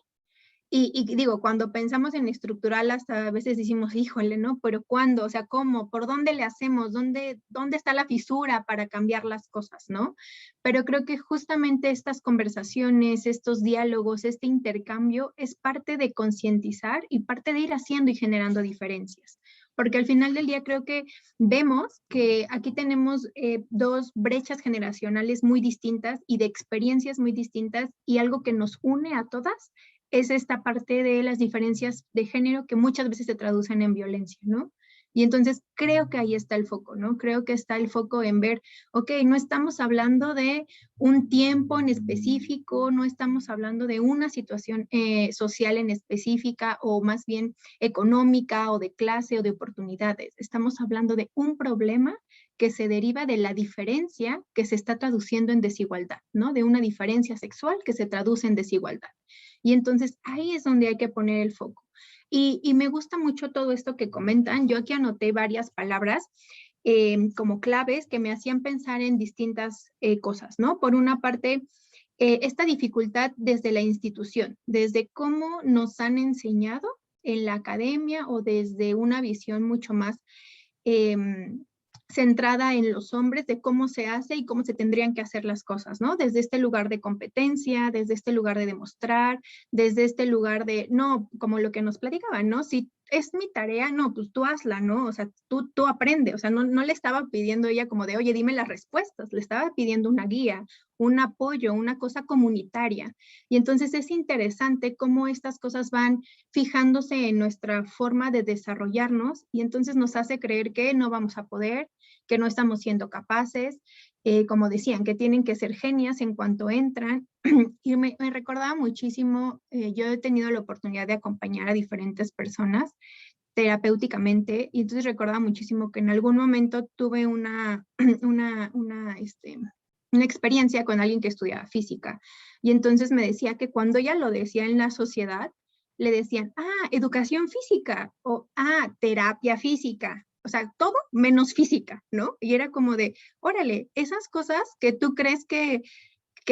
Y digo, cuando pensamos en estructural, hasta a veces decimos, híjole, ¿no? Pero ¿cuándo? O sea, ¿cómo? ¿Por dónde le hacemos? ¿Dónde está la fisura para cambiar las cosas, ¿no? Pero creo que justamente estas conversaciones, estos diálogos, este intercambio es parte de concientizar y parte de ir haciendo y generando diferencias. Porque al final del día creo que vemos que aquí tenemos 2 brechas generacionales muy distintas y de experiencias muy distintas, y algo que nos une a todas es esta parte de las diferencias de género que muchas veces se traducen en violencia, ¿no? Y entonces creo que ahí está el foco, ¿no? Creo que está el foco en ver, ok, no estamos hablando de un tiempo en específico, no estamos hablando de una situación social en específica o más bien económica o de clase o de oportunidades. Estamos hablando de un problema que se deriva de la diferencia que se está traduciendo en desigualdad, ¿no? De una diferencia sexual que se traduce en desigualdad. Y entonces ahí es donde hay que poner el foco. Y me gusta mucho todo esto que comentan. Yo aquí anoté varias palabras como claves que me hacían pensar en distintas cosas, ¿no? Por una parte, esta dificultad desde la institución, desde cómo nos han enseñado en la academia o desde una visión mucho más centrada en los hombres de cómo se hace y cómo se tendrían que hacer las cosas, ¿no? Desde este lugar de competencia, desde este lugar de demostrar, desde este lugar de, no, como lo que nos platicaban, ¿no? Si es mi tarea, no, pues tú hazla, ¿no? O sea, tú aprende, o sea, no le estaba pidiendo ella como de, oye, dime las respuestas, le estaba pidiendo una guía, un apoyo, una cosa comunitaria. Y entonces es interesante cómo estas cosas van fijándose en nuestra forma de desarrollarnos y entonces nos hace creer que no vamos a poder, que no estamos siendo capaces, como decían, que tienen que ser genias en cuanto entran. Y me recordaba muchísimo, yo he tenido la oportunidad de acompañar a diferentes personas terapéuticamente, y entonces recordaba muchísimo que en algún momento tuve una experiencia con alguien que estudiaba física, y entonces me decía que cuando ella lo decía en la sociedad, le decían, educación física, o terapia física, o sea, todo menos física, ¿no? Y era como de, órale, esas cosas que tú crees que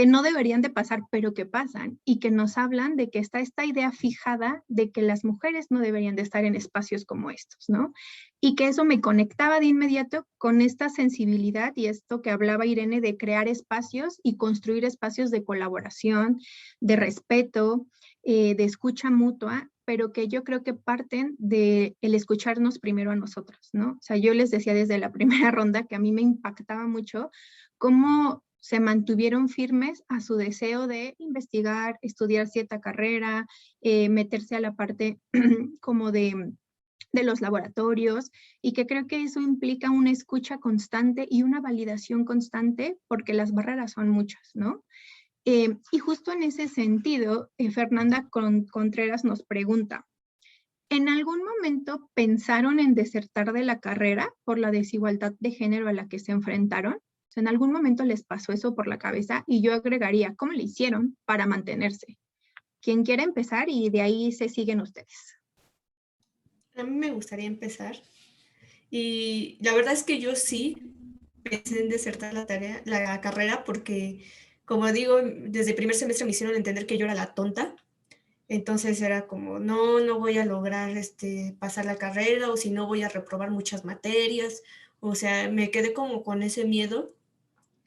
no deberían de pasar, pero que pasan, y que nos hablan de que está esta idea fijada de que las mujeres no deberían de estar en espacios como estos, ¿no? Y que eso me conectaba de inmediato con esta sensibilidad y esto que hablaba Irene de crear espacios y construir espacios de colaboración, de respeto, de escucha mutua, pero que yo creo que parten de el escucharnos primero a nosotros, ¿no? O sea, yo les decía desde la primera ronda que a mí me impactaba mucho cómo se mantuvieron firmes a su deseo de investigar, estudiar cierta carrera, meterse a la parte como de los laboratorios, y que creo que eso implica una escucha constante y una validación constante, porque las barreras son muchas, ¿no? Y justo en ese sentido, Fernanda Contreras nos pregunta, ¿en algún momento pensaron en desertar de la carrera por la desigualdad de género a la que se enfrentaron? O sea, ¿en algún momento les pasó eso por la cabeza? Y yo agregaría, ¿cómo le hicieron para mantenerse? Quien quiera empezar, y de ahí se siguen ustedes. A mí me gustaría empezar. Y la verdad es que yo sí pensé en desertar la carrera, porque, como digo, desde primer semestre me hicieron entender que yo era la tonta. Entonces era como, no voy a lograr pasar la carrera, o si no voy a reprobar muchas materias. O sea, me quedé como con ese miedo.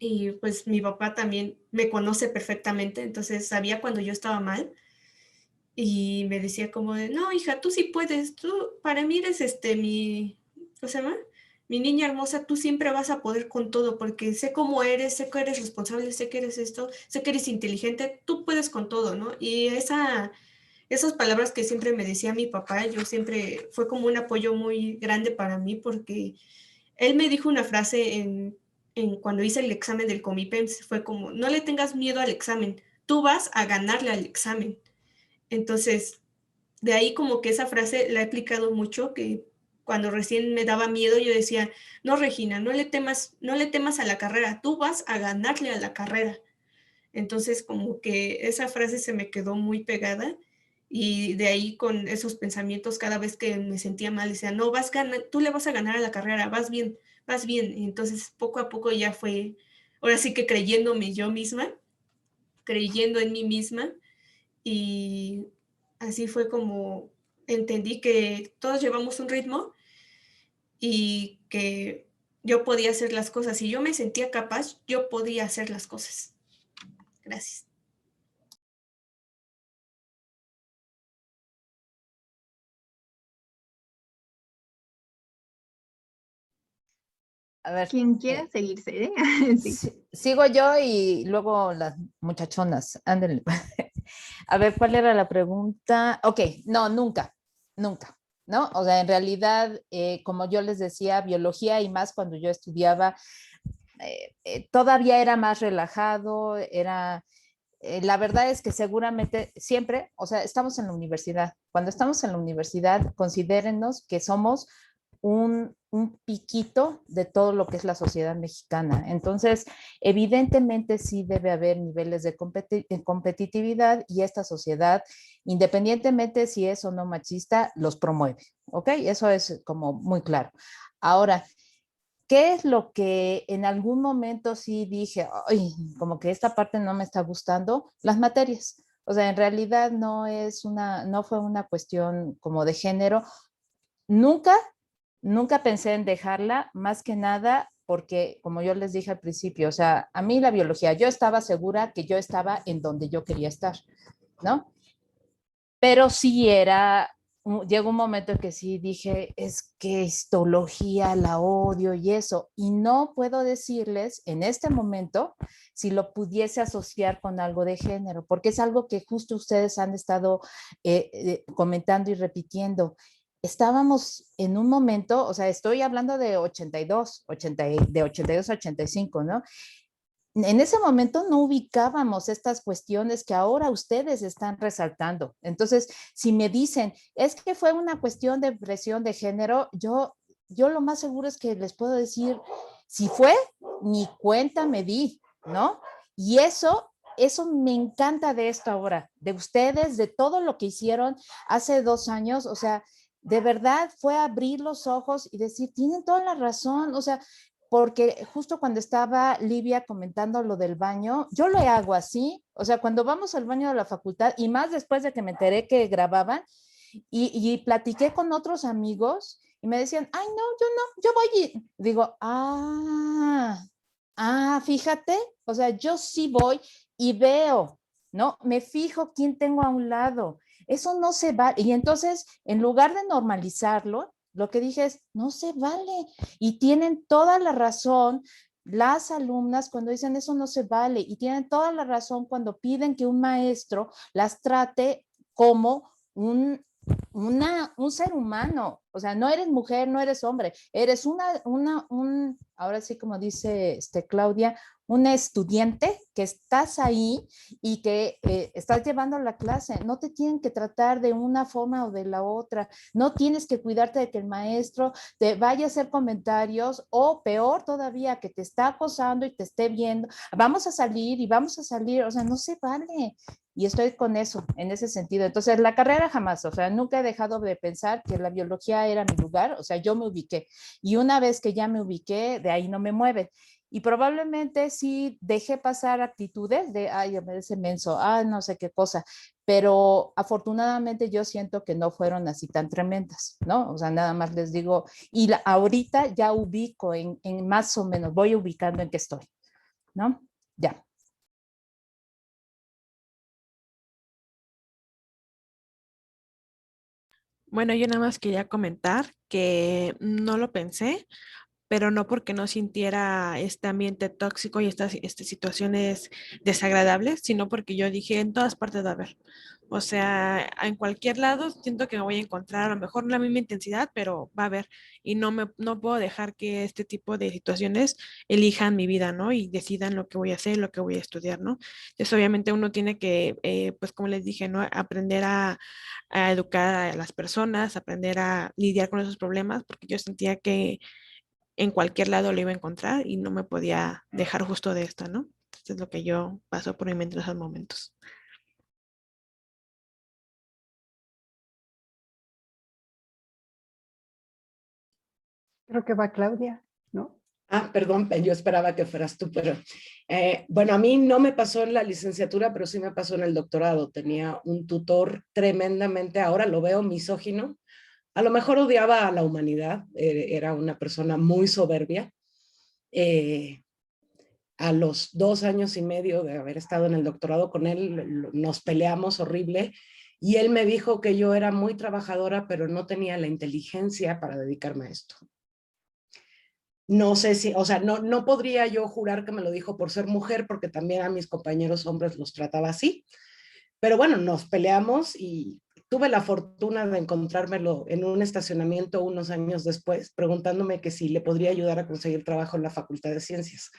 Y pues mi papá también me conoce perfectamente, entonces sabía cuando yo estaba mal. Y me decía como de, no, hija, tú sí puedes, tú para mí eres ¿cómo se llama? Mi niña hermosa, tú siempre vas a poder con todo, porque sé cómo eres, sé que eres responsable, sé que eres esto, sé que eres inteligente, tú puedes con todo, ¿no? Y esas palabras que siempre me decía mi papá, yo siempre, fue como un apoyo muy grande para mí, porque él me dijo una frase cuando hice el examen del Comipems, fue como, no le tengas miedo al examen, tú vas a ganarle al examen. Entonces, de ahí como que esa frase la he aplicado mucho, que cuando recién me daba miedo yo decía, no, Regina, no le temas a la carrera, tú vas a ganarle a la carrera. Entonces, como que esa frase se me quedó muy pegada, y de ahí con esos pensamientos cada vez que me sentía mal, decía, no, tú le vas a ganar a la carrera, vas bien, vas bien. Y entonces, poco a poco ya fue, ahora sí que creyéndome yo misma, creyendo en mí misma, y así fue como entendí que todos llevamos un ritmo y que yo podía hacer las cosas. Si yo me sentía capaz, yo podía hacer las cosas. Gracias. A ver, Quien quiera seguirse, ¿eh? Sí. sigo yo y luego las muchachonas. Ándale. A ver, ¿cuál era la pregunta? Ok, no, nunca, nunca, ¿no? O sea, en realidad, como yo les decía, biología, y más cuando yo estudiaba, todavía era más relajado, la verdad es que seguramente siempre, o sea, estamos en la universidad. Cuando estamos en la universidad, considérennos que somos un piquito de todo lo que es la sociedad mexicana. Entonces, evidentemente sí debe haber niveles de competitividad, y esta sociedad, independientemente si es o no machista, los promueve, ¿ok? Eso es como muy claro. Ahora, ¿qué es lo que en algún momento sí dije, ay, como que esta parte no me está gustando? Las materias. O sea, en realidad no fue una cuestión como de género. Nunca, nunca pensé en dejarla, más que nada porque, como yo les dije al principio, o sea, a mí la biología, yo estaba segura que yo estaba en donde yo quería estar, ¿no? Pero sí llegó un momento en que sí dije, es que histología la odio y eso, y no puedo decirles en este momento si lo pudiese asociar con algo de género, porque es algo que justo ustedes han estado comentando y repitiendo. estábamos en un momento, o sea, estoy hablando de 82, de 82 a 85, ¿no? En ese momento no ubicábamos estas cuestiones que ahora ustedes están resaltando. Entonces, si me dicen, es que fue una cuestión de presión de género, yo lo más seguro es que les puedo decir, si fue, ni cuenta me di, ¿no? Y eso me encanta de esto ahora, de ustedes, de todo lo que hicieron hace 2 años, o sea, de verdad fue abrir los ojos y decir, tienen toda la razón, o sea, porque justo cuando estaba Livia comentando lo del baño, yo lo hago así, o sea, cuando vamos al baño de la facultad y más después de que me enteré que grababan y platiqué con otros amigos y me decían, ay, no, yo voy y digo, fíjate, o sea, yo sí voy y veo, ¿no? Me fijo quién tengo a un lado. Eso no se va. Y entonces, en lugar de normalizarlo, lo que dije es, no se vale. Y tienen toda la razón las alumnas cuando dicen eso no se vale. Y tienen toda la razón cuando piden que un maestro las trate como un ser humano. O sea, no eres mujer, no eres hombre, eres ahora sí como dice Claudia, una estudiante que estás ahí y que estás llevando la clase. No te tienen que tratar de una forma o de la otra. No tienes que cuidarte de que el maestro te vaya a hacer comentarios o peor todavía, que te está acosando y te esté viendo. Vamos a salir y vamos a salir. O sea, no se vale. Y estoy con eso, en ese sentido. Entonces, la carrera jamás, o sea, nunca he dejado de pensar que la biología era mi lugar, o sea, yo me ubiqué. Y una vez que ya me ubiqué, de ahí no me mueve. Y probablemente sí dejé pasar actitudes de, ay, me ese menso, no sé qué cosa, pero afortunadamente yo siento que no fueron así tan tremendas, ¿no? O sea, nada más les digo, y ahorita ya ubico en más o menos, voy ubicando en qué estoy, ¿no? Ya. Bueno, yo nada más quería comentar que no lo pensé, pero no porque no sintiera este ambiente tóxico y estas situaciones desagradables, sino porque yo dije, en todas partes va a haber. O sea, en cualquier lado siento que me voy a encontrar, a lo mejor no la misma intensidad, pero va a haber. Y no puedo dejar que este tipo de situaciones elijan mi vida, ¿no? Y decidan lo que voy a hacer, lo que voy a estudiar, ¿no? Entonces, obviamente uno tiene que, pues como les dije, ¿no? Aprender a educar a las personas, aprender a lidiar con esos problemas, porque yo sentía que en cualquier lado lo iba a encontrar y no me podía dejar justo de esto, ¿no? Esto es lo que yo paso por mi mente en esos momentos. Creo que va Claudia, ¿no? Perdón, yo esperaba que fueras tú, pero bueno, a mí no me pasó en la licenciatura, pero sí me pasó en el doctorado. Tenía un tutor tremendamente, ahora lo veo misógino. A lo mejor odiaba a la humanidad, era una persona muy soberbia. Eh, a los 2 años y medio de haber estado en el doctorado con él, nos peleamos horrible y él me dijo que yo era muy trabajadora, pero no tenía la inteligencia para dedicarme a esto. No sé si, o sea, no podría yo jurar que me lo dijo por ser mujer, porque también a mis compañeros hombres los trataba así. Pero bueno, nos peleamos y tuve la fortuna de encontrármelo en un estacionamiento unos años después, preguntándome que si le podría ayudar a conseguir trabajo en la Facultad de Ciencias.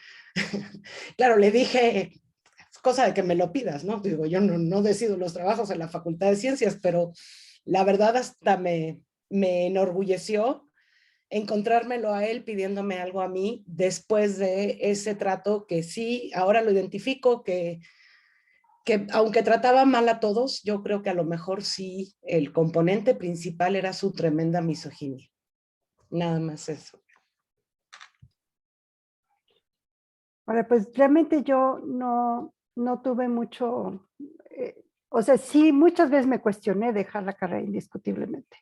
Claro, le dije, es cosa de que me lo pidas, ¿no? Digo, yo no decido los trabajos en la Facultad de Ciencias, pero la verdad hasta me enorgulleció encontrármelo a él pidiéndome algo a mí después de ese trato que sí, ahora lo identifico, que aunque trataba mal a todos, yo creo que a lo mejor sí el componente principal era su tremenda misoginia. Nada más eso. Ahora, pues realmente yo no tuve mucho, o sea, sí, muchas veces me cuestioné dejar la carrera indiscutiblemente,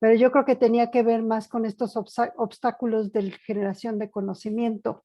pero yo creo que tenía que ver más con estos obstáculos de generación de conocimiento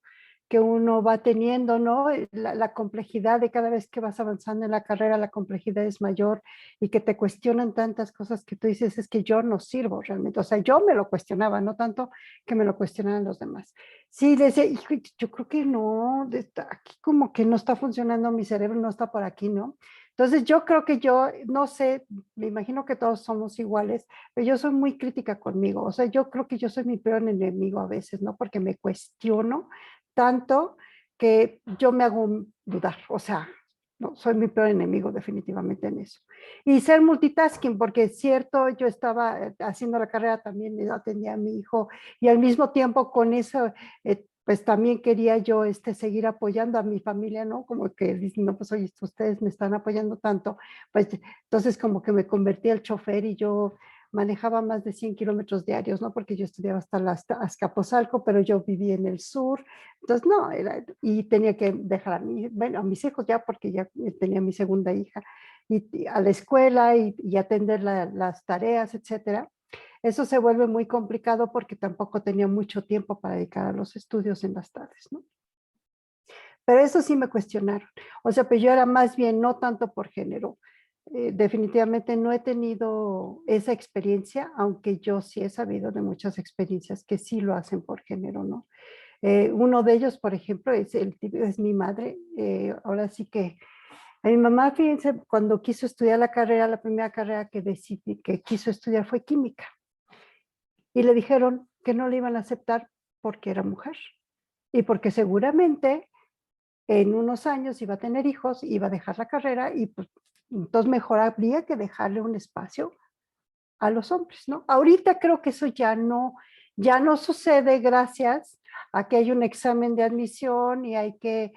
que uno va teniendo, ¿no? La complejidad de cada vez que vas avanzando en la carrera, la complejidad es mayor y que te cuestionan tantas cosas que tú dices, es que yo no sirvo realmente. O sea, yo me lo cuestionaba, no tanto que me lo cuestionaran los demás. Sí, decía, hijo, yo creo que no, aquí como que no está funcionando mi cerebro, no está por aquí, ¿no? Entonces yo creo que yo, no sé, me imagino que todos somos iguales, pero yo soy muy crítica conmigo. O sea, yo creo que yo soy mi peor enemigo a veces, ¿no? Porque me cuestiono tanto que yo me hago dudar. O sea, no, soy mi peor enemigo definitivamente en eso. Y ser multitasking, porque es cierto, yo estaba haciendo la carrera también, atendía a mi hijo y al mismo tiempo con eso, pues también quería yo seguir apoyando a mi familia, ¿no? Como que dicen, no, pues oye, ustedes me están apoyando tanto, pues entonces como que me convertí al chofer y yo manejaba más de 100 kilómetros diarios, ¿no? Porque yo estudiaba hasta Azcapotzalco, pero yo vivía en el sur, entonces no, y tenía que dejar a mis hijos ya, porque ya tenía mi segunda hija, y a la escuela y atender las tareas, etcétera. Eso se vuelve muy complicado porque tampoco tenía mucho tiempo para dedicar a los estudios en las tardes, ¿no? Pero eso sí me cuestionaron. O sea, pues yo era más bien, no tanto por género. Definitivamente no he tenido esa experiencia, aunque yo sí he sabido de muchas experiencias que sí lo hacen por género, ¿no? Uno de ellos, por ejemplo, es mi madre. Ahora sí que a mi mamá, fíjense, cuando quiso estudiar la carrera, la primera carrera que quiso estudiar fue química. Y le dijeron que no le iban a aceptar porque era mujer y porque seguramente en unos años iba a tener hijos, iba a dejar la carrera y pues entonces mejor habría que dejarle un espacio a los hombres, ¿no? Ahorita creo que eso ya no sucede gracias a que hay un examen de admisión y hay que,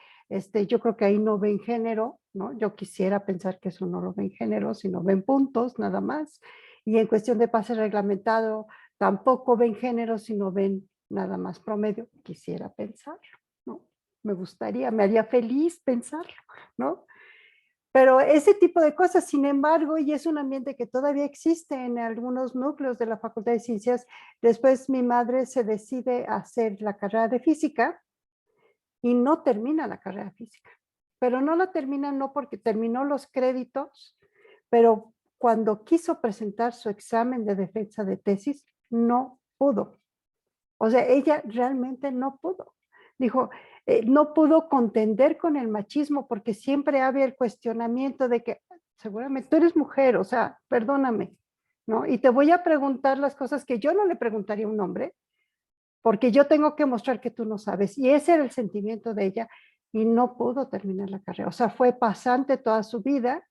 yo creo que ahí no ven género, ¿no? Yo quisiera pensar que eso no lo ven género, sino ven puntos nada más. Y en cuestión de pase reglamentado, tampoco ven género, sino ven nada más promedio. Quisiera pensarlo, ¿no? Me gustaría, me haría feliz pensarlo, ¿no? Pero ese tipo de cosas, sin embargo, y es un ambiente que todavía existe en algunos núcleos de la Facultad de Ciencias, después mi madre se decide a hacer la carrera de física y no termina la carrera de física. Pero no la termina no porque terminó los créditos, pero cuando quiso presentar su examen de defensa de tesis, no pudo. O sea, ella realmente no pudo. Dijo, no pudo contender con el machismo porque siempre había el cuestionamiento de que seguramente tú eres mujer, o sea, perdóname, ¿no? Y te voy a preguntar las cosas que yo no le preguntaría a un hombre, porque yo tengo que mostrar que tú no sabes. Y ese era el sentimiento de ella y no pudo terminar la carrera. O sea, fue pasante toda su vida.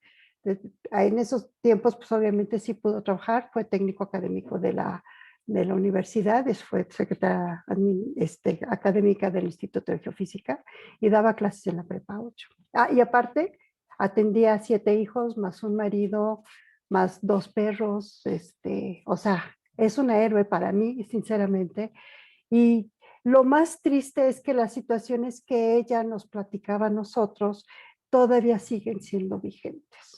En esos tiempos, pues obviamente sí pudo trabajar, fue técnico académico de la universidad, fue secretaria académica del Instituto de Geofísica y daba clases en la Prepa 8. Y aparte, atendía a 7 hijos, más un marido, más 2 perros, o sea, es una héroe para mí, sinceramente. Y lo más triste es que las situaciones que ella nos platicaba a nosotros todavía siguen siendo vigentes.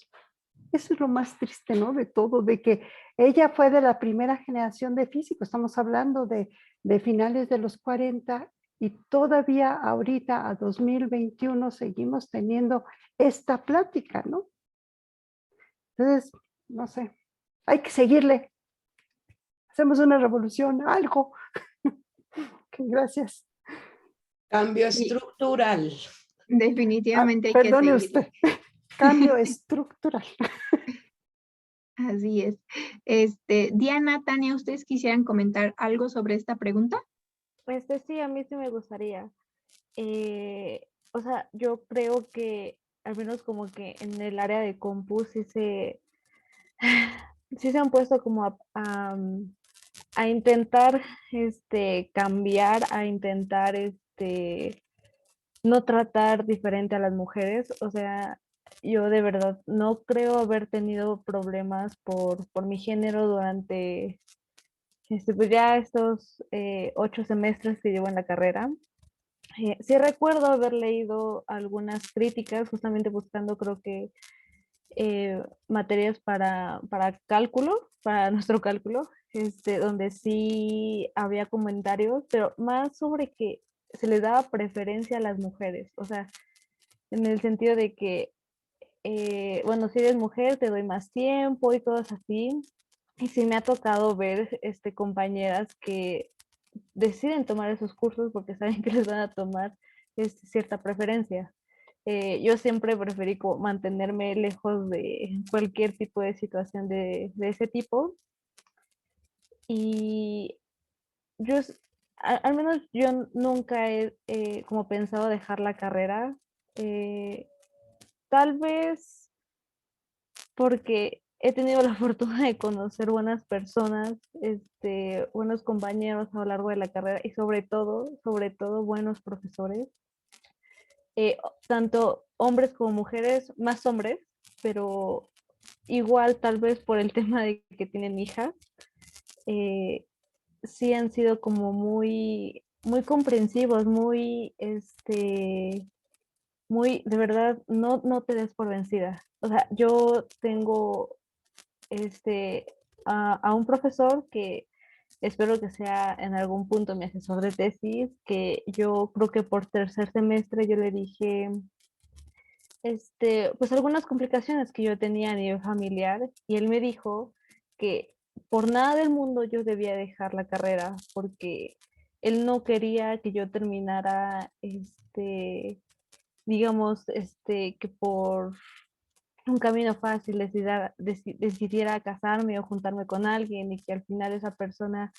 Eso es lo más triste, ¿no? De todo, de que ella fue de la primera generación de físicos, estamos hablando de finales de los 40 y todavía ahorita a 2021 seguimos teniendo esta plática, ¿no? Entonces, no sé, hay que seguirle. Hacemos una revolución, algo. Gracias. Cambio Sí, estructural. definitivamente hay que Perdone seguir. usted. Cambio estructural. Así es. Diana, Tania, ¿ustedes quisieran comentar algo sobre esta pregunta? Sí, a mí sí me gustaría. O sea, yo creo que al menos como que en el área de compu sí se han puesto como a intentar cambiar, a intentar no tratar diferente a las mujeres. O sea, yo de verdad no creo haber tenido problemas por mi género durante pues ya estos 8 semestres que llevo en la carrera. Sí recuerdo haber leído algunas críticas, justamente buscando creo que materias para cálculo, para nuestro cálculo, donde sí había comentarios, pero más sobre que se les daba preferencia a las mujeres, o sea, en el sentido de que, bueno, si eres mujer te doy más tiempo y cosas así. Y sí me ha tocado ver compañeras que deciden tomar esos cursos porque saben que les van a tomar cierta preferencia. Yo siempre preferí como mantenerme lejos de cualquier tipo de situación de ese tipo. Y yo, al menos yo nunca he como pensado dejar la carrera. Tal vez porque he tenido la fortuna de conocer buenas personas, buenos compañeros a lo largo de la carrera y sobre todo buenos profesores, tanto hombres como mujeres, más hombres, pero igual tal vez por el tema de que tienen hijas, eh, sí han sido como muy comprensivos, muy, de verdad, no te des por vencida. O sea, yo tengo a un profesor que espero que sea en algún punto mi asesor de tesis, que yo creo que por tercer semestre yo le dije, pues algunas complicaciones que yo tenía a nivel familiar y él me dijo que por nada del mundo yo debía dejar la carrera porque él no quería que yo terminara, digamos, que por un camino fácil decidiera casarme o juntarme con alguien y que al final esa persona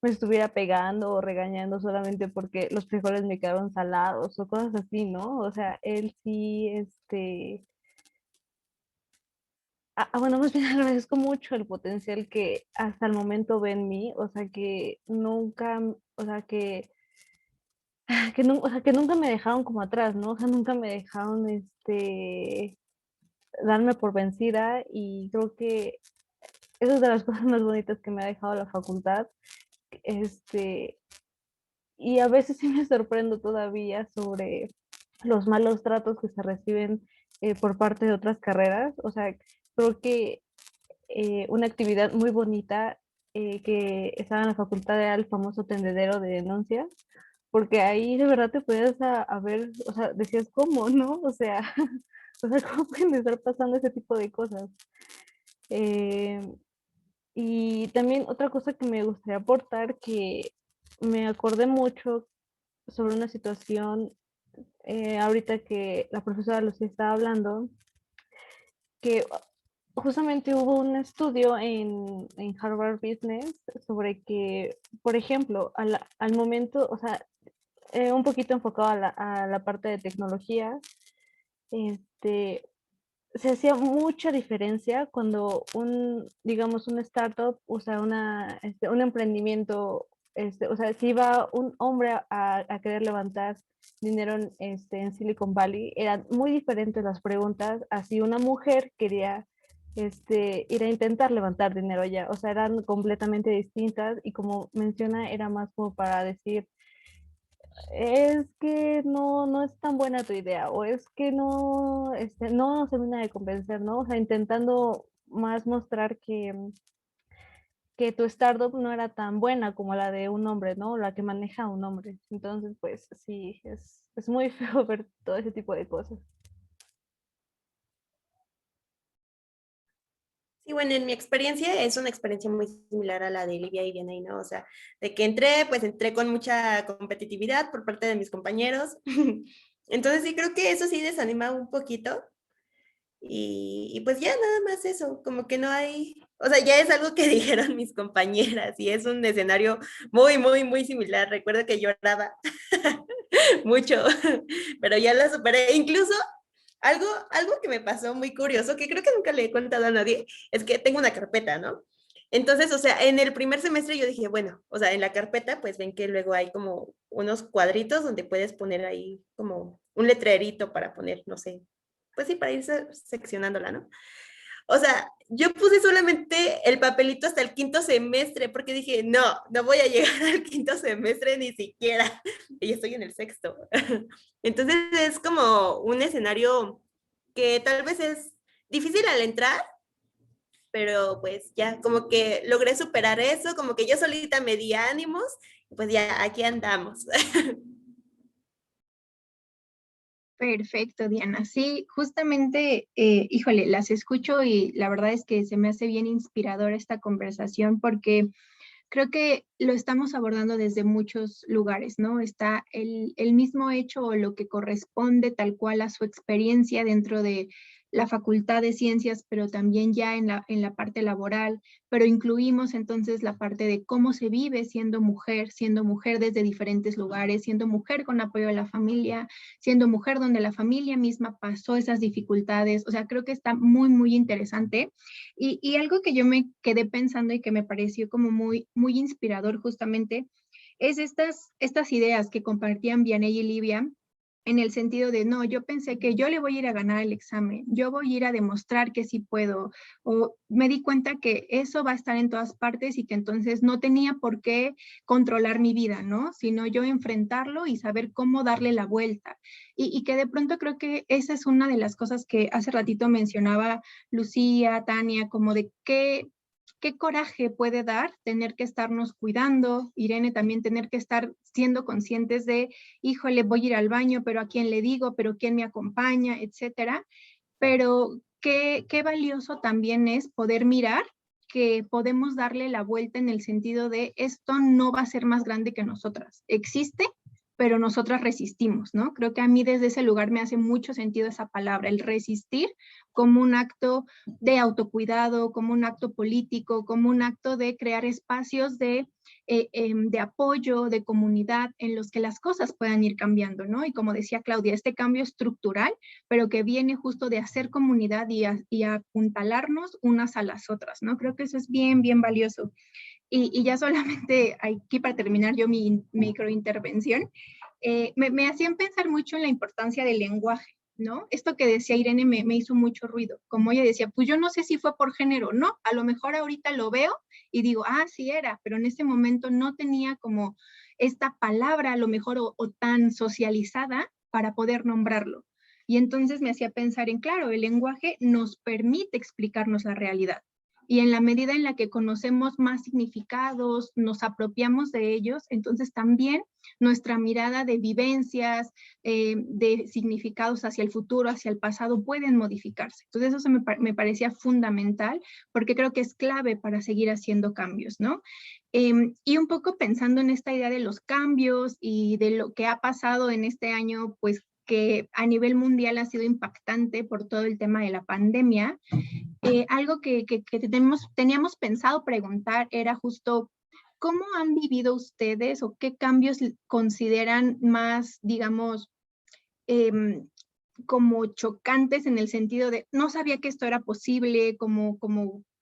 me estuviera pegando o regañando solamente porque los frijoles me quedaron salados o cosas así, ¿no? O sea, él sí, bueno, más bien agradezco mucho el potencial que hasta el momento ve en mí, o sea, que nunca, o sea, o sea, que nunca me dejaron como atrás, ¿no? O sea, nunca me dejaron, darme por vencida y creo que esa es de las cosas más bonitas que me ha dejado la facultad. Este, y a veces sí me sorprendo todavía sobre los malos tratos que se reciben por parte de otras carreras. O sea, creo que una actividad muy bonita que estaba en la facultad era el famoso tendedero de denuncia, porque ahí de verdad te podías a ver, o sea, decías, ¿cómo, no? O sea, o sea, ¿cómo pueden estar pasando ese tipo de cosas? Eh, y también otra cosa que me gustaría aportar, que me acordé mucho sobre una situación ahorita que la profesora Lucía estaba hablando, que justamente hubo un estudio en Harvard Business sobre que, por ejemplo, al momento, o sea, un poquito enfocado a la parte de tecnología, este, se hacía mucha diferencia cuando digamos, un startup usa un emprendimiento, o sea, si iba un hombre a querer levantar dinero en Silicon Valley, eran muy diferentes las preguntas a si una mujer quería ir a intentar levantar dinero allá, o sea, eran completamente distintas y como menciona, era más como para decir, es que no es tan buena tu idea, o es que no nos termina de convencer, ¿no? O sea, intentando más mostrar que tu startup no era tan buena como la de un hombre, ¿no? La que maneja un hombre. Entonces, pues sí, es muy feo ver todo ese tipo de cosas. Sí, bueno, en mi experiencia es una experiencia muy similar a la de Livia y Vianey, ¿no? O sea, de que entré, pues entré con mucha competitividad por parte de mis compañeros. Entonces sí, creo que eso sí desanima un poquito. Y pues ya nada más eso, como que no hay, o sea, ya es algo que dijeron mis compañeras y es un escenario muy similar. Recuerdo que lloraba mucho, pero ya lo superé. Incluso algo que me pasó muy curioso, que creo que nunca le he contado a nadie, es que tengo una carpeta, ¿no? Entonces, o sea, en el primer semestre yo dije, bueno, o sea, en la carpeta, pues ven que luego hay como unos cuadritos donde puedes poner ahí como un letrerito para poner, no sé, pues sí, para ir seccionándola, ¿no? O sea, yo puse solamente el papelito hasta el quinto semestre porque dije, no voy a llegar al quinto semestre ni siquiera. Y estoy en el sexto. Entonces es como un escenario que tal vez es difícil al entrar, pero pues ya como que logré superar eso, como que yo solita me di ánimos, y pues ya aquí andamos. Perfecto, Diana. Sí, justamente, híjole, las escucho y la verdad es que se me hace bien inspiradora esta conversación porque creo que lo estamos abordando desde muchos lugares, ¿no? Está el mismo hecho o lo que corresponde tal cual a su experiencia dentro de la Facultad de Ciencias, pero también ya en la parte laboral, pero incluimos entonces la parte de cómo se vive siendo mujer desde diferentes lugares, siendo mujer con apoyo de la familia, siendo mujer donde la familia misma pasó esas dificultades. O sea, creo que está muy, muy interesante. Y algo que yo me quedé pensando y que me pareció como muy, muy inspirador justamente es estas ideas que compartían Vianey y Livia en el sentido de, no, yo pensé que yo le voy a ir a ganar el examen, yo voy a ir a demostrar que sí puedo, o me di cuenta que eso va a estar en todas partes y que entonces no tenía por qué controlar mi vida, ¿no? Sino yo enfrentarlo y saber cómo darle la vuelta. Y que de pronto creo que esa es una de las cosas que hace ratito mencionaba Lucía, Tania, como de qué coraje puede dar tener que estarnos cuidando, Irene también tener que estar siendo conscientes de, híjole, voy a ir al baño, pero ¿a quién le digo? ¿Pero quién me acompaña? Etcétera. Pero qué valioso también es poder mirar que podemos darle la vuelta en el sentido de esto no va a ser más grande que nosotras. Existe, pero nosotras resistimos, ¿no? Creo que a mí desde ese lugar me hace mucho sentido esa palabra, el resistir como un acto de autocuidado, como un acto político, como un acto de crear espacios de apoyo, de comunidad, en los que las cosas puedan ir cambiando, ¿no? Y como decía Claudia, este cambio estructural, pero que viene justo de hacer comunidad y apuntalarnos unas a las otras, ¿no? Creo que eso es bien, bien valioso. Y ya solamente aquí para terminar yo mi microintervención, me hacían pensar mucho en la importancia del lenguaje, ¿no? Esto que decía Irene me hizo mucho ruido, como ella decía, pues yo no sé si fue por género, no, a lo mejor ahorita lo veo y digo, ah, sí era, pero en ese momento no tenía como esta palabra a lo mejor o tan socializada para poder nombrarlo. Y entonces me hacía pensar en, claro, el lenguaje nos permite explicarnos la realidad. Y en la medida en la que conocemos más significados, nos apropiamos de ellos, entonces también nuestra mirada de vivencias, de significados hacia el futuro, hacia el pasado, pueden modificarse. Entonces eso me parecía fundamental porque creo que es clave para seguir haciendo cambios, ¿no? Y un poco pensando en esta idea de los cambios y de lo que ha pasado en este año, pues que a nivel mundial ha sido impactante por todo el tema de la pandemia. Algo que teníamos pensado preguntar era justo, ¿cómo han vivido ustedes o qué cambios consideran más, digamos, como chocantes en el sentido de, no sabía que esto era posible, como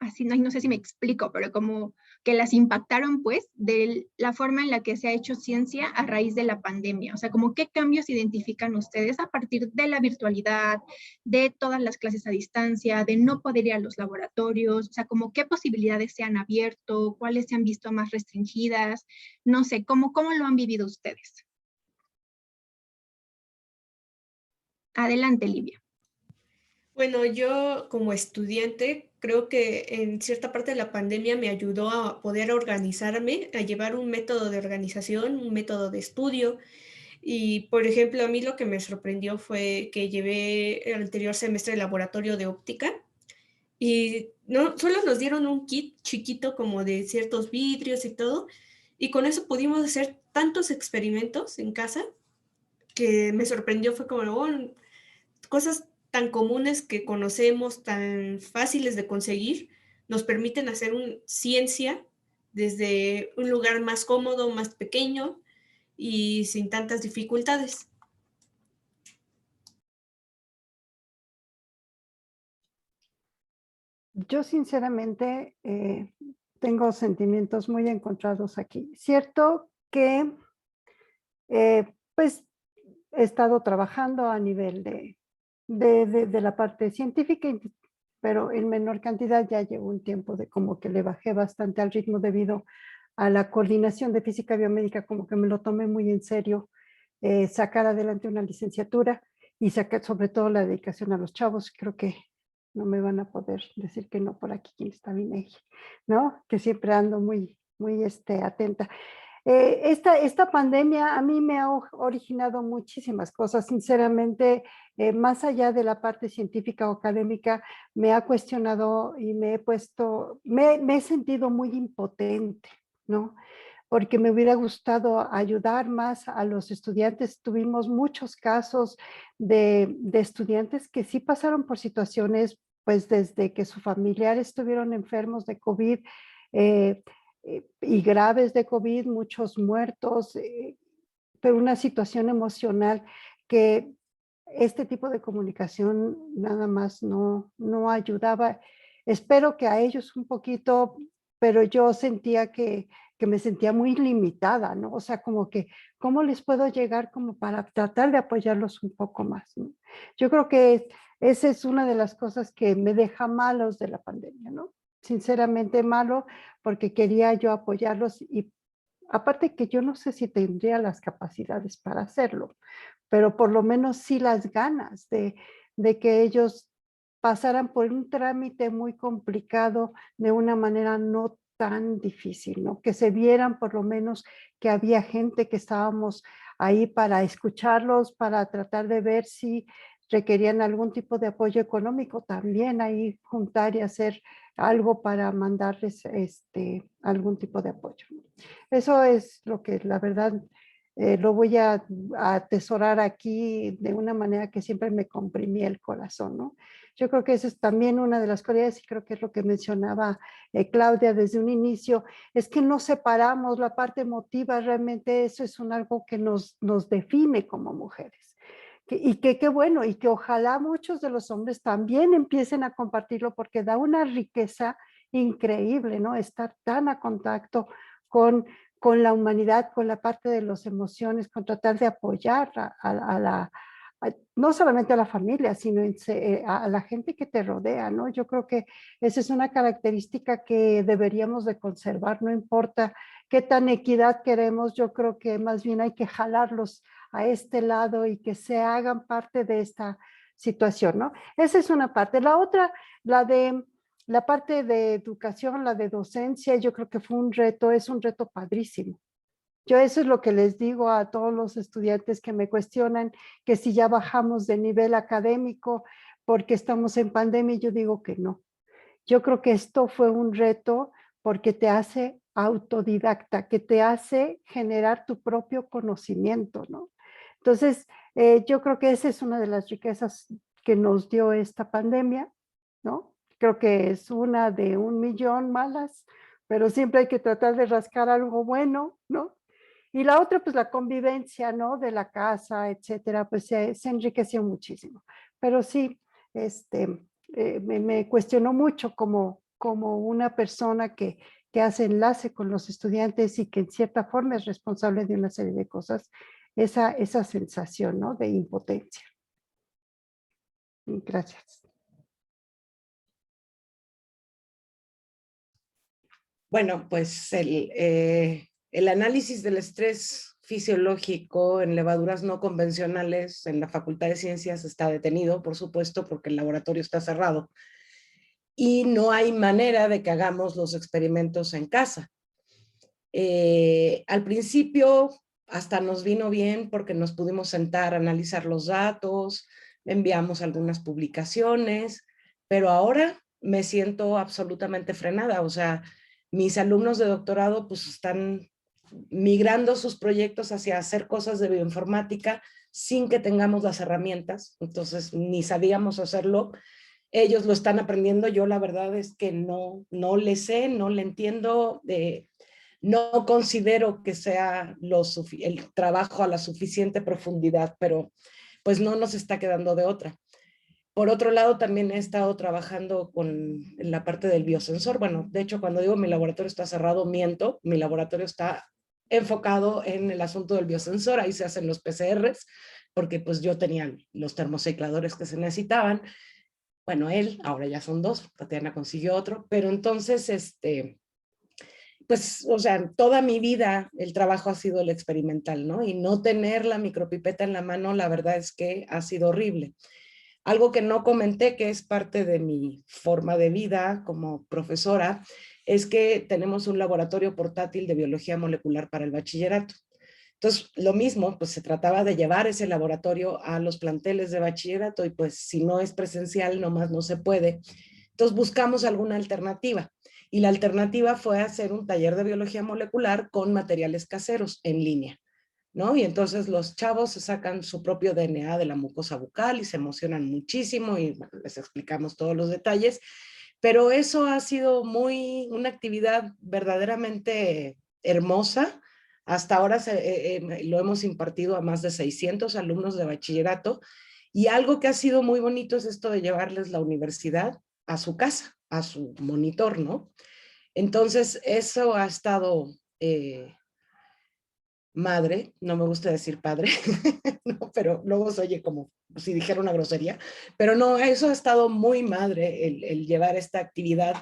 así, no sé si me explico, pero como que las impactaron pues de la forma en la que se ha hecho ciencia a raíz de la pandemia? O sea, como qué cambios identifican ustedes a partir de la virtualidad, de todas las clases a distancia, de no poder ir a los laboratorios, o sea, como qué posibilidades se han abierto, cuáles se han visto más restringidas, no sé, ¿cómo lo han vivido ustedes? Adelante, Livia. Bueno, yo como estudiante creo que en cierta parte de la pandemia me ayudó a poder organizarme, a llevar un método de organización, un método de estudio. Y, por ejemplo, a mí lo que me sorprendió fue que llevé el anterior semestre el laboratorio de óptica y no, solo nos dieron un kit chiquito como de ciertos vidrios y todo, y con eso pudimos hacer tantos experimentos en casa que me sorprendió, fue como, oh, cosas tan comunes que conocemos, tan fáciles de conseguir, nos permiten hacer ciencia desde un lugar más cómodo, más pequeño y sin tantas dificultades. Yo sinceramente tengo sentimientos muy encontrados aquí. Cierto que pues he estado trabajando a nivel de la parte científica, pero en menor cantidad. Ya llevo un tiempo de como que le bajé bastante al ritmo debido a la coordinación de física biomédica, como que me lo tomé muy en serio, sacar adelante una licenciatura y sacar sobre todo la dedicación a los chavos. Creo que no me van a poder decir que no por aquí quien está bien, ¿no? Que siempre ando muy atenta. Esta pandemia a mí me ha originado muchísimas cosas, sinceramente, más allá de la parte científica o académica, me ha cuestionado y me he sentido muy impotente, ¿no? Porque me hubiera gustado ayudar más a los estudiantes. Tuvimos muchos casos de estudiantes que sí pasaron por situaciones, pues desde que sus familiares estuvieron enfermos de COVID y graves de COVID, muchos muertos, pero una situación emocional que este tipo de comunicación nada más no ayudaba. Espero que a ellos un poquito, pero yo sentía que me sentía muy limitada, ¿no? O sea, como que, ¿cómo les puedo llegar como para tratar de apoyarlos un poco más, ¿no? Yo creo que esa es una de las cosas que me deja malos de la pandemia, ¿no? Sinceramente malo, porque quería yo apoyarlos y aparte que yo no sé si tendría las capacidades para hacerlo, pero por lo menos sí las ganas de que ellos pasaran por un trámite muy complicado de una manera no tan difícil, ¿no? Que se vieran por lo menos que había gente que estábamos ahí para escucharlos, para tratar de ver si requerían algún tipo de apoyo económico, también ahí juntar y hacer algo para mandarles algún tipo de apoyo. Eso es lo que la verdad lo voy a atesorar aquí de una manera que siempre me comprimí el corazón, ¿no? Yo creo que esa es también una de las cualidades y creo que es lo que mencionaba Claudia desde un inicio, es que no separamos la parte emotiva, realmente eso es algo que nos define como mujeres. Y que qué bueno, y que ojalá muchos de los hombres también empiecen a compartirlo porque da una riqueza increíble, ¿no? Estar tan a contacto con la humanidad, con la parte de las emociones, con tratar de apoyar no solamente a la familia, sino a la gente que te rodea, ¿no? Yo creo que esa es una característica que deberíamos de conservar, no importa qué tan equidad queremos, yo creo que más bien hay que jalarlos a este lado y que se hagan parte de esta situación, ¿no? Esa es una parte. La otra, la parte de educación, la de docencia, yo creo que fue un reto, es un reto padrísimo. Yo eso es lo que les digo a todos los estudiantes que me cuestionan, que si ya bajamos de nivel académico porque estamos en pandemia, yo digo que no. Yo creo que esto fue un reto porque te hace autodidacta, que te hace generar tu propio conocimiento, ¿no? Entonces, yo creo que esa es una de las riquezas que nos dio esta pandemia, ¿no? Creo que es una de 1,000,000 malas, pero siempre hay que tratar de rascar algo bueno, ¿no? Y la otra, pues la convivencia, ¿no? De la casa, etcétera, pues se enriqueció muchísimo. Pero sí, me cuestionó mucho como una persona que hace enlace con los estudiantes y que en cierta forma es responsable de una serie de cosas, esa sensación, ¿no? De impotencia. Gracias. Bueno, pues el análisis del estrés fisiológico en levaduras no convencionales en la Facultad de Ciencias está detenido, por supuesto, porque el laboratorio está cerrado y no hay manera de que hagamos los experimentos en casa. Al principio hasta nos vino bien porque nos pudimos sentar a analizar los datos, enviamos algunas publicaciones, pero ahora me siento absolutamente frenada. O sea, mis alumnos de doctorado pues están migrando sus proyectos hacia hacer cosas de bioinformática sin que tengamos las herramientas, entonces ni sabíamos hacerlo. Ellos lo están aprendiendo, yo la verdad es que no le sé, no le entiendo, no considero que sea el trabajo a la suficiente profundidad, pero pues no nos está quedando de otra. Por otro lado, también he estado trabajando en la parte del biosensor. Bueno, de hecho, cuando digo mi laboratorio está cerrado, miento. Mi laboratorio está enfocado en el asunto del biosensor. Ahí se hacen los PCRs, porque pues yo tenía los termocicladores que se necesitaban. Bueno, ahora ya son 2, Tatiana consiguió otro, pero entonces, pues, o sea, toda mi vida el trabajo ha sido el experimental, ¿no? Y no tener la micropipeta en la mano, la verdad es que ha sido horrible. Algo que no comenté, que es parte de mi forma de vida como profesora, es que tenemos un laboratorio portátil de biología molecular para el bachillerato. Entonces, lo mismo, pues se trataba de llevar ese laboratorio a los planteles de bachillerato y pues si no es presencial, nomás no se puede. Entonces buscamos alguna alternativa. Y la alternativa fue hacer un taller de biología molecular con materiales caseros en línea, ¿no? Y entonces los chavos se sacan su propio DNA de la mucosa bucal y se emocionan muchísimo y bueno, les explicamos todos los detalles, pero eso ha sido una actividad verdaderamente hermosa. Hasta ahora lo hemos impartido a más de 600 alumnos de bachillerato y algo que ha sido muy bonito es esto de llevarles la universidad a su casa, a su monitor, ¿no? Entonces, eso ha estado madre, no me gusta decir padre, no, pero luego se oye como si dijera una grosería, pero no, eso ha estado muy madre, el llevar esta actividad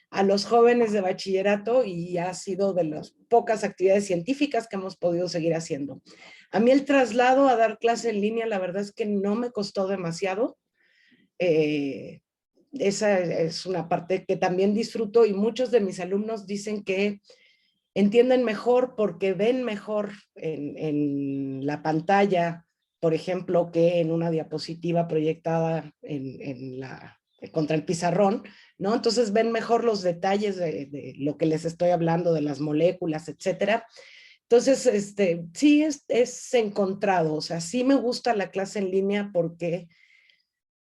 a los jóvenes de bachillerato y ha sido de las pocas actividades científicas que hemos podido seguir haciendo. A mí el traslado a dar clase en línea, la verdad es que no me costó demasiado. Esa es una parte que también disfruto y muchos de mis alumnos dicen que entienden mejor porque ven mejor en la pantalla, por ejemplo, que en una diapositiva proyectada contra el pizarrón, ¿no? Entonces ven mejor los detalles de lo que les estoy hablando, de las moléculas, etcétera. Entonces, sí es encontrado, o sea, sí me gusta la clase en línea porque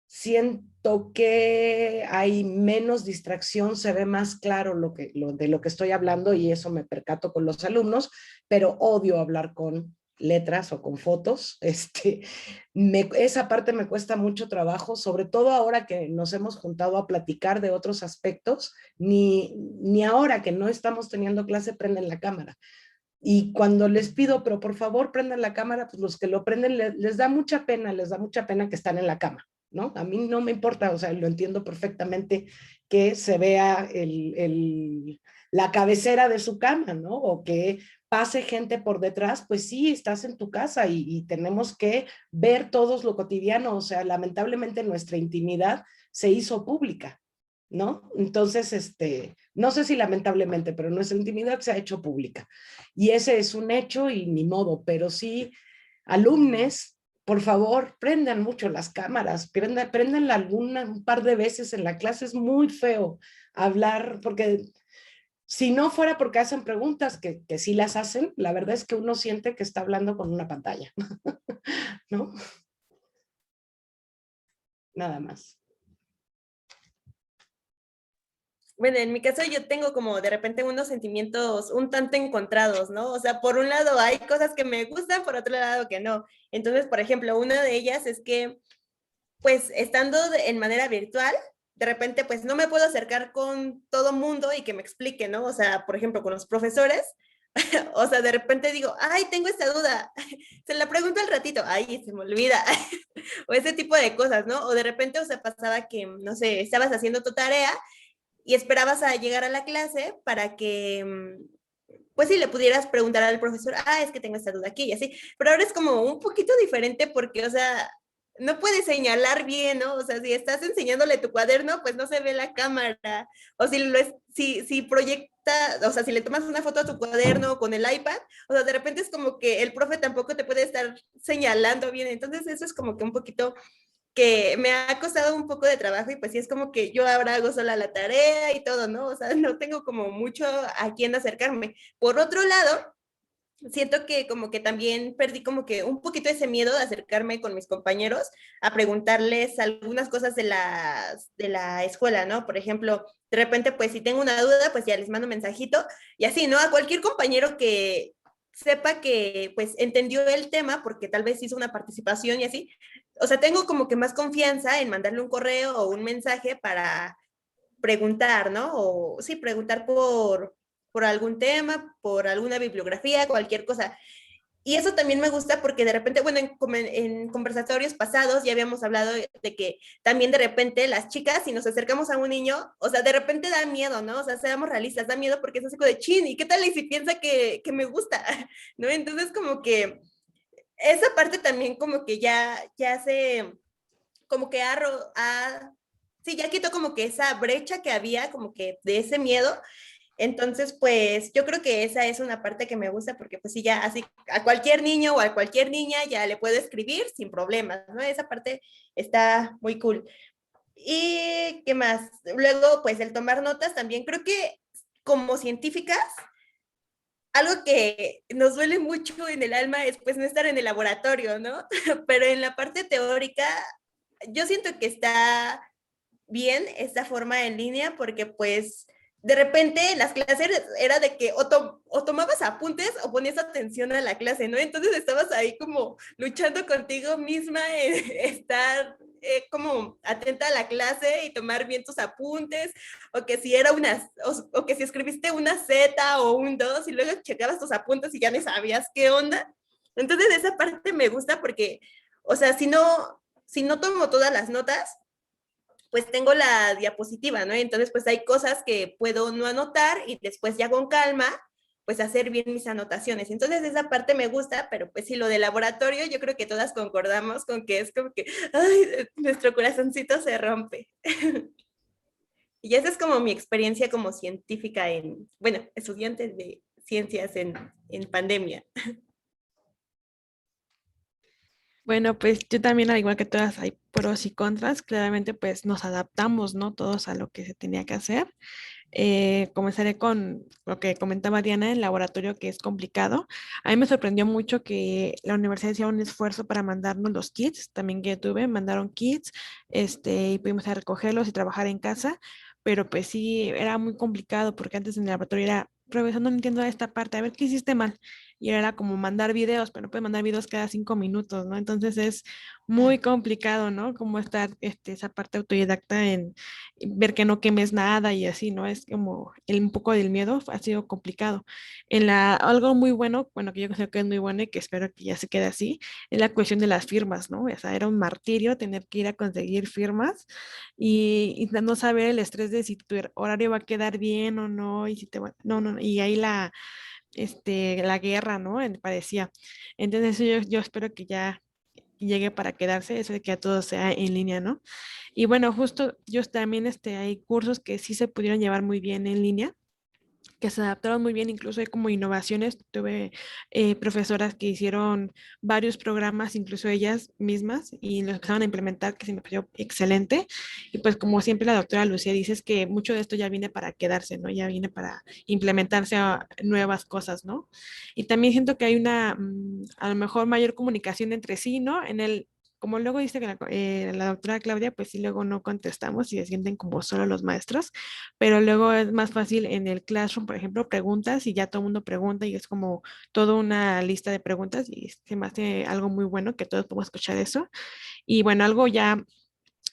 siento que hay menos distracción, se ve más claro de lo que estoy hablando y eso me percato con los alumnos, pero odio hablar con letras o con fotos. Esa parte me cuesta mucho trabajo, sobre todo ahora que nos hemos juntado a platicar de otros aspectos, ni ahora que no estamos teniendo clase prenden la cámara. Y cuando les pido, pero por favor prendan la cámara, pues los que lo prenden les da mucha pena que están en la cama, ¿no? A mí no me importa, o sea, lo entiendo perfectamente que se vea la cabecera de su cama, ¿no? O que pase gente por detrás, pues sí, estás en tu casa y tenemos que ver todos lo cotidiano, o sea, lamentablemente nuestra intimidad se hizo pública, ¿no? Entonces, no sé si lamentablemente, pero nuestra intimidad se ha hecho pública. Y ese es un hecho y ni modo, pero sí, alumnos, por favor, prendan mucho las cámaras, prendanla un par de veces en la clase, es muy feo hablar, porque si no fuera porque hacen preguntas, que sí las hacen, la verdad es que uno siente que está hablando con una pantalla, ¿no? Nada más. Bueno, en mi caso yo tengo como de repente unos sentimientos un tanto encontrados, ¿no? O sea, por un lado hay cosas que me gustan, por otro lado que no. Entonces, por ejemplo, una de ellas es que, pues, estando en manera virtual, de repente, pues, no me puedo acercar con todo mundo y que me explique, ¿no? O sea, por ejemplo, con los profesores, o sea, de repente digo, ay, tengo esta duda, se la pregunto al ratito, ay, se me olvida, o ese tipo de cosas, ¿no? O de repente, o sea, pasaba que, no sé, estabas haciendo tu tarea y esperabas a llegar a la clase para que, pues sí, le pudieras preguntar al profesor, ah, es que tengo esta duda aquí y así, pero ahora es como un poquito diferente porque, o sea, no puedes señalar bien, ¿no? O sea, si estás enseñándole tu cuaderno, pues no se ve la cámara, o si proyecta, o sea, si le tomas una foto a tu cuaderno con el iPad, o sea, de repente es como que el profe tampoco te puede estar señalando bien, entonces eso es como que un poquito que me ha costado un poco de trabajo y pues sí es como que yo ahora hago sola la tarea y todo, ¿no? O sea, no tengo como mucho a quién acercarme. Por otro lado, siento que como que también perdí como que un poquito ese miedo de acercarme con mis compañeros a preguntarles algunas cosas de la escuela, ¿no? Por ejemplo, de repente pues si tengo una duda, pues ya les mando un mensajito y así, ¿no? A cualquier compañero que sepa que pues entendió el tema porque tal vez hizo una participación y así, o sea, tengo como que más confianza en mandarle un correo o un mensaje para preguntar, ¿no? O sí, preguntar por algún tema, por alguna bibliografía, cualquier cosa. Y eso también me gusta porque de repente, bueno, en conversatorios pasados ya habíamos hablado de que también de repente las chicas, si nos acercamos a un niño, o sea, de repente da miedo, ¿no? O sea, seamos realistas, da miedo porque es así como de chin, ¿y qué tal y si piensa que me gusta? ¿No? Entonces como que esa parte también como que ya se, como que sí, ya quitó como que esa brecha que había, como que de ese miedo. Entonces, pues yo creo que esa es una parte que me gusta porque pues sí, ya así a cualquier niño o a cualquier niña ya le puedo escribir sin problemas, ¿no? Esa parte está muy cool. ¿Y qué más? Luego, pues el tomar notas también, creo que como científicas, algo que nos duele mucho en el alma es pues no estar en el laboratorio, ¿no? Pero en la parte teórica, yo siento que está bien esta forma en línea porque pues de repente las clases era de que o tomabas apuntes o ponías atención a la clase, ¿no? Entonces estabas ahí como luchando contigo misma en estar como atenta a la clase y tomar bien tus apuntes, o que si era o que si escribiste una Z o un 2 y luego checabas tus apuntes y ya ni sabías qué onda. Entonces esa parte me gusta porque, o sea, si no tomo todas las notas, pues tengo la diapositiva, ¿no? Entonces, pues hay cosas que puedo no anotar y después ya con calma, pues hacer bien mis anotaciones. Entonces, esa parte me gusta, pero pues sí, lo de laboratorio, yo creo que todas concordamos con que es como que, ay, nuestro corazoncito se rompe. Y esa es como mi experiencia como científica bueno, estudiante de ciencias en pandemia. Bueno, pues yo también, al igual que todas, hay pros y contras. Claramente, pues nos adaptamos, ¿no? Todos a lo que se tenía que hacer. Comenzaré con lo que comentaba Diana, el laboratorio, que es complicado. A mí me sorprendió mucho que la universidad hiciera un esfuerzo para mandarnos los kits, también que tuve, mandaron kits, y pudimos ir a recogerlos y trabajar en casa, pero pues sí, era muy complicado porque antes en el laboratorio era, profesor, no entiendo esta parte, a ver, ¿qué hiciste mal? Y era como mandar videos, pero no puedes mandar videos cada 5 minutos, ¿no? Entonces es muy complicado, ¿no? Como estar esa parte autodidacta en ver que no quemes nada y así, ¿no? Es como un poco del miedo, ha sido complicado. Algo muy bueno, bueno, que yo creo que es muy bueno y que espero que ya se quede así, es la cuestión de las firmas, ¿no? O sea, era un martirio tener que ir a conseguir firmas y no saber el estrés de si tu horario va a quedar bien o no, y si te va, no, no, y ahí la guerra, ¿no? Parecía. Entonces yo espero que ya llegue para quedarse, eso de que a todo sea en línea, ¿no? Y bueno, justo yo también, hay cursos que sí se pudieron llevar muy bien en línea, que se adaptaron muy bien, incluso hay como innovaciones. Tuve profesoras que hicieron varios programas, incluso ellas mismas, y los empezaron a implementar, que se me pareció excelente. Y pues como siempre la doctora Lucía dice, es que mucho de esto ya viene para quedarse, ¿no? Ya viene para implementarse a nuevas cosas, ¿no? Y también siento que hay a lo mejor mayor comunicación entre sí, ¿no? Como luego dice que la doctora Claudia, pues sí, luego no contestamos y se sienten como solo los maestros, pero luego es más fácil en el Classroom, por ejemplo, preguntas y ya todo el mundo pregunta y es como toda una lista de preguntas y se me hace algo muy bueno que todos podemos escuchar eso. Y bueno, algo ya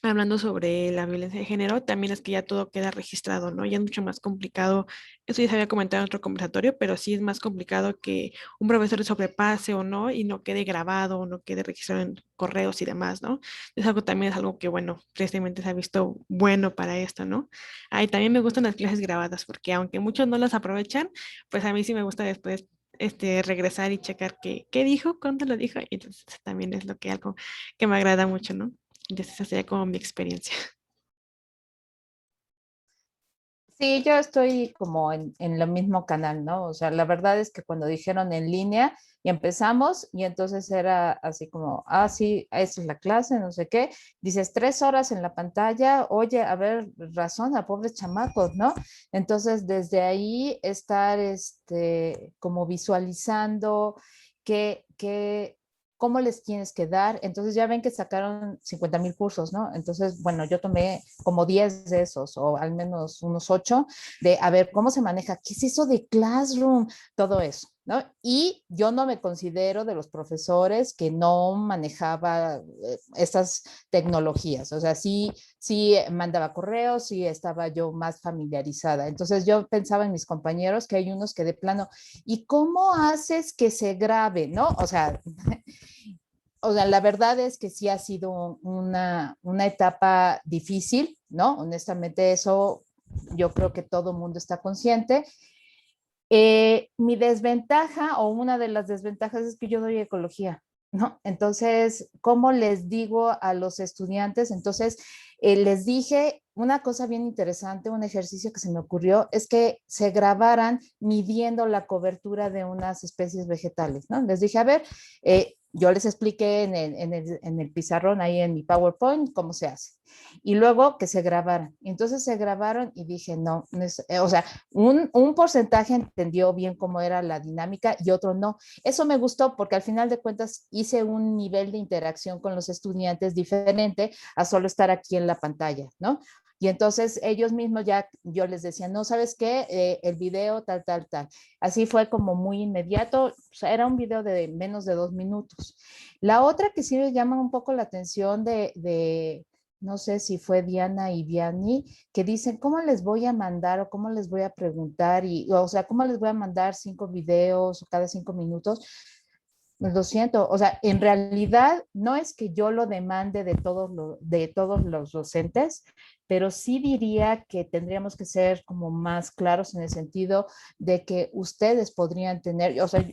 hablando sobre la violencia de género, también es que ya todo queda registrado, ¿no? Ya es mucho más complicado, eso ya se había comentado en otro conversatorio, pero sí es más complicado que un profesor sobrepase o no y no quede grabado o no quede registrado en correos y demás, ¿no? También es algo que, bueno, tristemente se ha visto bueno para esto, ¿no? Ahí también me gustan las clases grabadas porque aunque muchos no las aprovechan, pues a mí sí me gusta después regresar y checar qué dijo, cuándo lo dijo, y entonces también es algo que me agrada mucho, ¿no? Entonces, esa sería como mi experiencia. Sí, yo estoy como en lo mismo canal, ¿no? O sea, la verdad es que cuando dijeron en línea y empezamos, y entonces era así como, ah, sí, esa es la clase, no sé qué. Dices 3 horas en la pantalla, oye, a ver, razón a pobres chamacos, ¿no? Entonces, desde ahí estar como visualizando que cómo les tienes que dar. Entonces ya ven que sacaron 50,000 cursos, ¿no? Entonces, bueno, yo tomé como 10 de esos, o al menos unos 8, de a ver cómo se maneja, qué es eso de Classroom, todo eso, ¿no? Y yo no me considero de los profesores que no manejaba estas tecnologías, o sea, sí mandaba correos, sí estaba yo más familiarizada. Entonces yo pensaba en mis compañeros que hay unos que de plano, ¿y cómo haces que se grabe, no? O sea, la verdad es que sí ha sido una etapa difícil, ¿no? Honestamente, eso yo creo que todo el mundo está consciente. Mi desventaja o una de las desventajas es que yo doy ecología, ¿no? Entonces, ¿cómo les digo a los estudiantes? Entonces, les dije una cosa bien interesante, un ejercicio que se me ocurrió, es que se grabaran midiendo la cobertura de unas especies vegetales, ¿no? Les dije, a ver, yo les expliqué en el pizarrón, ahí en mi PowerPoint, cómo se hace. Y luego que se grabaran. Entonces se grabaron y dije, no, o sea, un porcentaje entendió bien cómo era la dinámica y otro no. Eso me gustó porque al final de cuentas hice un nivel de interacción con los estudiantes diferente a solo estar aquí en la pantalla, ¿no? Y entonces ellos mismos ya, yo les decía, no, ¿sabes qué? El video tal, tal, tal. Así fue como muy inmediato, o sea, era un video de menos de 2 minutos. La otra que sí me llama un poco la atención no sé si fue Diana y Vianney, que dicen, ¿cómo les voy a mandar o cómo les voy a preguntar? O sea, ¿cómo les voy a mandar 5 videos cada 5 minutos? Lo siento, o sea, en realidad no es que yo lo demande de todos los docentes, pero sí diría que tendríamos que ser como más claros en el sentido de que ustedes podrían tener, o sea,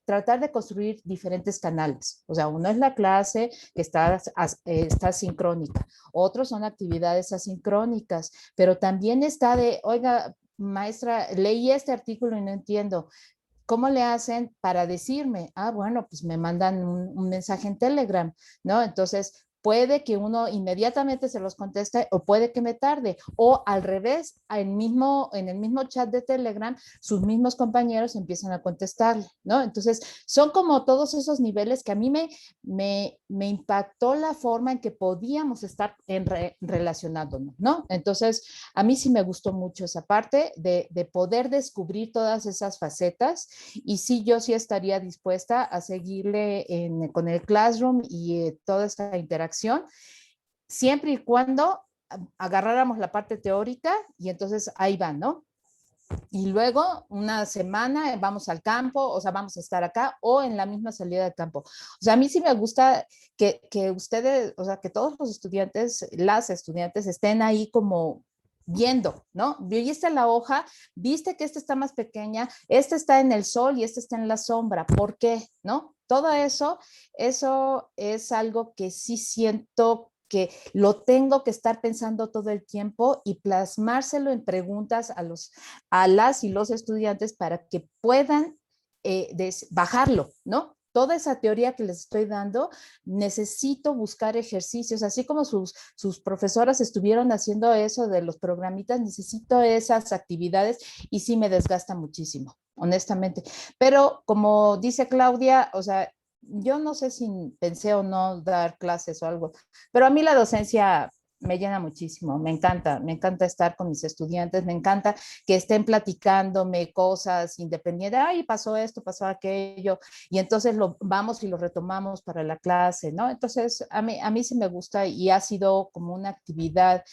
tratar de construir diferentes canales. O sea, uno es la clase que está sincrónica, otros son actividades asincrónicas, pero también está de, oiga, maestra, leí este artículo y no entiendo. ¿Cómo le hacen para decirme? Ah, bueno, pues me mandan un mensaje en Telegram, ¿no? Entonces, puede que uno inmediatamente se los conteste o puede que me tarde. O al revés, en el mismo chat de Telegram, sus mismos compañeros empiezan a contestarle, ¿no? Entonces, son como todos esos niveles que a mí me impactó la forma en que podíamos estar relacionándonos, ¿no? Entonces, a mí sí me gustó mucho esa parte de poder descubrir todas esas facetas y sí, yo sí estaría dispuesta a seguirle con el Classroom y toda esta interacción, siempre y cuando agarráramos la parte teórica y entonces ahí van, ¿no? Y luego una semana vamos al campo, o sea, vamos a estar acá o en la misma salida del campo. O sea, a mí sí me gusta que ustedes, o sea, que todos los estudiantes, las estudiantes estén ahí como viendo, ¿no? Viste la hoja, viste que esta está más pequeña, esta está en el sol y esta está en la sombra. ¿Por qué? ¿No? Todo eso es algo que sí siento que lo tengo que estar pensando todo el tiempo y plasmárselo en preguntas a las y los estudiantes para que puedan bajarlo, ¿no? Toda esa teoría que les estoy dando, necesito buscar ejercicios, así como sus profesoras estuvieron haciendo eso de los programitas, necesito esas actividades y sí me desgasta muchísimo, honestamente. Pero como dice Claudia, o sea, yo no sé si pensé o no dar clases o algo, pero a mí la docencia me llena muchísimo, me encanta estar con mis estudiantes, me encanta que estén platicándome cosas independientes, ay, pasó esto, pasó aquello, y entonces vamos y lo retomamos para la clase, ¿no? Entonces, a mí sí me gusta y ha sido como una actividad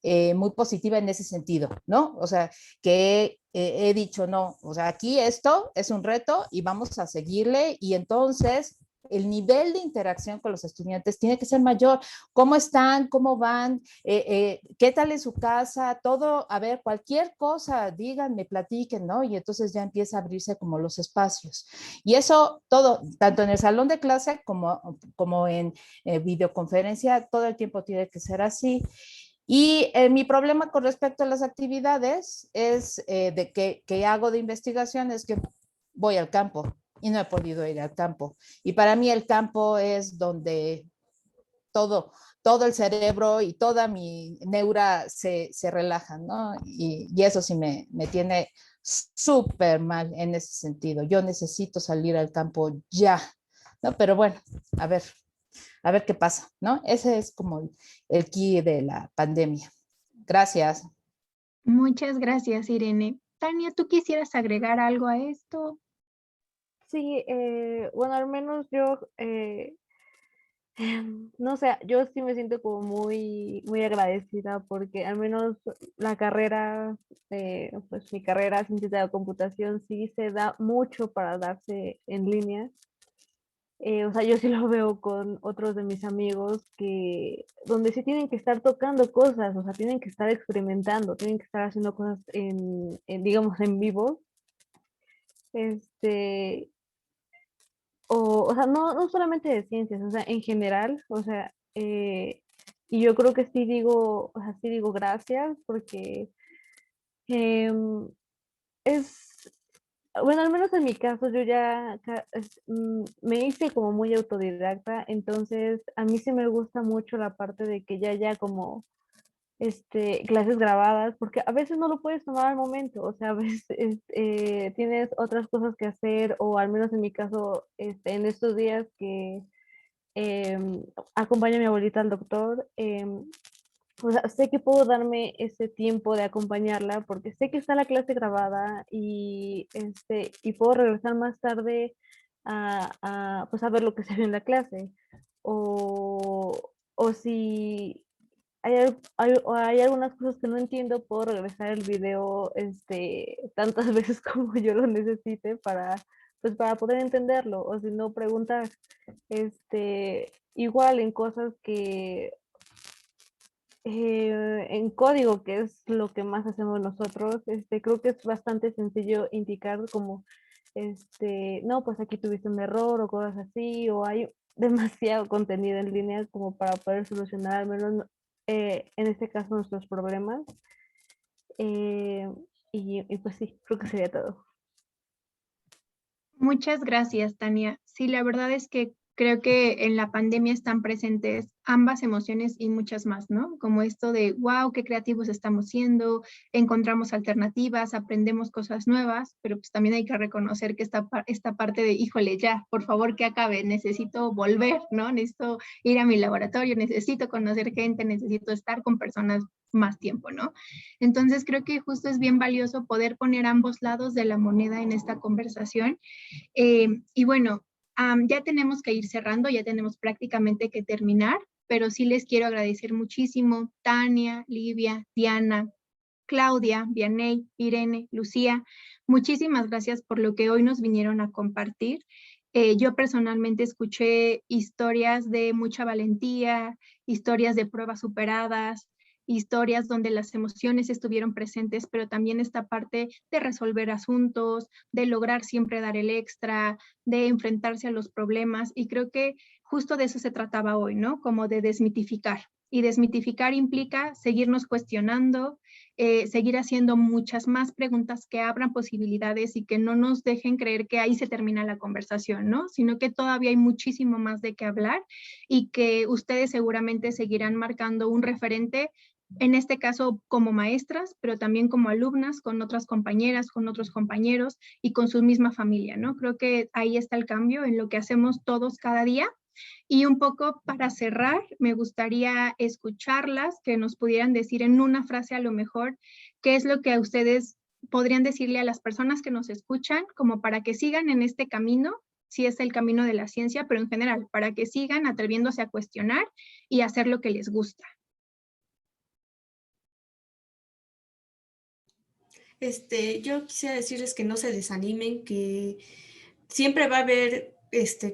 muy positiva en ese sentido, ¿no? O sea, que he dicho, no, o sea, aquí esto es un reto y vamos a seguirle y entonces el nivel de interacción con los estudiantes tiene que ser mayor. ¿Cómo están? ¿Cómo van? ¿Qué tal en su casa? Todo, a ver, cualquier cosa, díganme, platiquen, ¿no? Y entonces ya empieza a abrirse como los espacios. Y eso todo, tanto en el salón de clase como en videoconferencia, todo el tiempo tiene que ser así. Y mi problema con respecto a las actividades es de que hago de investigación es que voy al campo y no he podido ir al campo. Y para mí el campo es donde todo el cerebro y toda mi neura se relajan, ¿no? Y eso sí me tiene súper mal en ese sentido. Yo necesito salir al campo ya, ¿no? Pero bueno, a ver, a ver qué pasa, ¿no? Ese es como el key de la pandemia. Gracias. Muchas gracias, Irene. Tania, ¿tú quisieras agregar algo a esto? Sí, bueno, al menos yo, no sé, yo sí me siento como muy, muy agradecida porque al menos la carrera, pues mi carrera ciencia de la computación sí se da mucho para darse en línea. O sea, yo sí lo veo con otros de mis amigos que, donde sí tienen que estar tocando cosas, o sea, tienen que estar experimentando, tienen que estar haciendo cosas digamos, en vivo. Este, o sea, no solamente de ciencias, o sea, en general, o sea, y yo creo que sí digo, o sea, sí digo gracias porque em, es, bueno, al menos en mi caso yo ya me hice como muy autodidacta, entonces a mí sí me gusta mucho la parte de que ya haya como clases grabadas, porque a veces no lo puedes tomar al momento, o sea, a veces tienes otras cosas que hacer, o al menos en mi caso, en estos días que acompaño a mi abuelita al doctor, o sea, sé que puedo darme ese tiempo de acompañarla porque sé que está la clase grabada y puedo regresar más tarde pues a ver lo que se ve en la clase. O si hay algunas cosas que no entiendo, puedo regresar el video tantas veces como yo lo necesite pues para poder entenderlo, o si no, preguntar. Igual en cosas que en código, que es lo que más hacemos nosotros, creo que es bastante sencillo indicar como, no, pues aquí tuviste un error o cosas así, o hay demasiado contenido en línea como para poder solucionar al menos en este caso nuestros problemas. Eh, y pues sí, creo que sería todo. Muchas gracias, Tania. Sí, la verdad es que creo que en la pandemia están presentes ambas emociones y muchas más, ¿no? Como esto de, wow, qué creativos estamos siendo, encontramos alternativas, aprendemos cosas nuevas, pero pues también hay que reconocer que esta parte de, híjole, ya, por favor que acabe, necesito volver, ¿no? Necesito ir a mi laboratorio, necesito conocer gente, necesito estar con personas más tiempo, ¿no? Entonces creo que justo es bien valioso poder poner ambos lados de la moneda en esta conversación. Y bueno, ya tenemos que ir cerrando, ya tenemos prácticamente que terminar, pero sí les quiero agradecer muchísimo, Tania, Livia, Diana, Claudia, Vianey, Irene, Lucía. Muchísimas gracias por lo que hoy nos vinieron a compartir. Yo personalmente escuché historias de mucha valentía, historias de pruebas superadas, historias donde las emociones estuvieron presentes, pero también esta parte de resolver asuntos, de lograr siempre dar el extra, de enfrentarse a los problemas. Y creo que justo de eso se trataba hoy, ¿no? Como de desmitificar. Y desmitificar implica seguirnos cuestionando, seguir haciendo muchas más preguntas que abran posibilidades y que no nos dejen creer que ahí se termina la conversación, ¿no? Sino que todavía hay muchísimo más de qué hablar y que ustedes seguramente seguirán marcando un referente, en este caso como maestras, pero también como alumnas, con otras compañeras, con otros compañeros y con su misma familia, ¿no? Creo que ahí está el cambio en lo que hacemos todos cada día. Y un poco para cerrar, me gustaría escucharlas, que nos pudieran decir en una frase a lo mejor qué es lo que a ustedes podrían decirle a las personas que nos escuchan, como para que sigan en este camino, si es el camino de la ciencia, pero en general, para que sigan atreviéndose a cuestionar y hacer lo que les gusta. Yo quisiera decirles que no se desanimen, que siempre va a haber,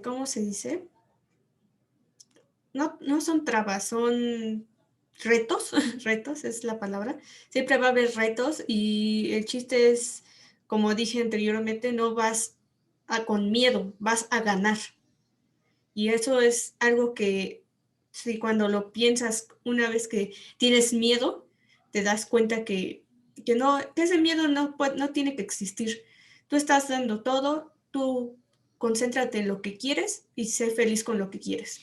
¿cómo se dice? No son trabas, son retos, retos es la palabra. Siempre va a haber retos y el chiste es, como dije anteriormente, no vas con miedo, vas a ganar. Y eso es algo que, si cuando lo piensas, una vez que tienes miedo, te das cuenta que ese miedo no tiene que existir. Tú estás dando todo, tú concéntrate en lo que quieres y sé feliz con lo que quieres.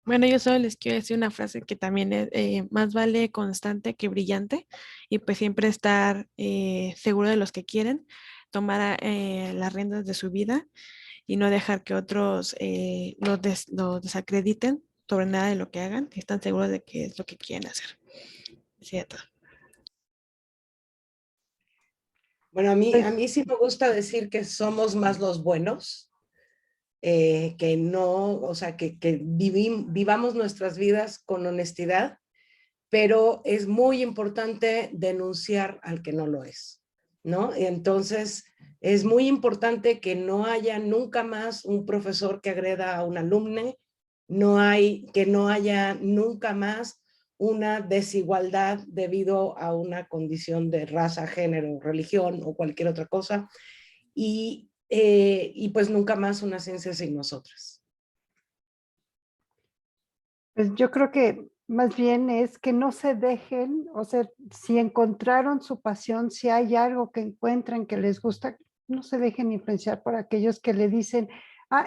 Bueno, yo solo les quiero decir una frase que también es, más vale constante que brillante, y pues siempre estar seguro de los que quieren, tomar las riendas de su vida y no dejar que otros lo desacrediten sobre nada de lo que hagan, y están seguros de que es lo que quieren hacer. ¿Cierto? Bueno, Pues, a mí sí me gusta decir que somos más los buenos, que no, o sea, que vivamos nuestras vidas con honestidad, pero es muy importante denunciar al que no lo es, ¿no? Y entonces es muy importante que no haya nunca más un profesor que agreda a un alumno, que no haya nunca más una desigualdad debido a una condición de raza, género, religión o cualquier otra cosa, y pues nunca más una ciencia sin nosotras. Pues yo creo que Más bien es que no se dejen, o sea, si encontraron su pasión, si hay algo que encuentran que les gusta, no se dejen influenciar por aquellos que le dicen,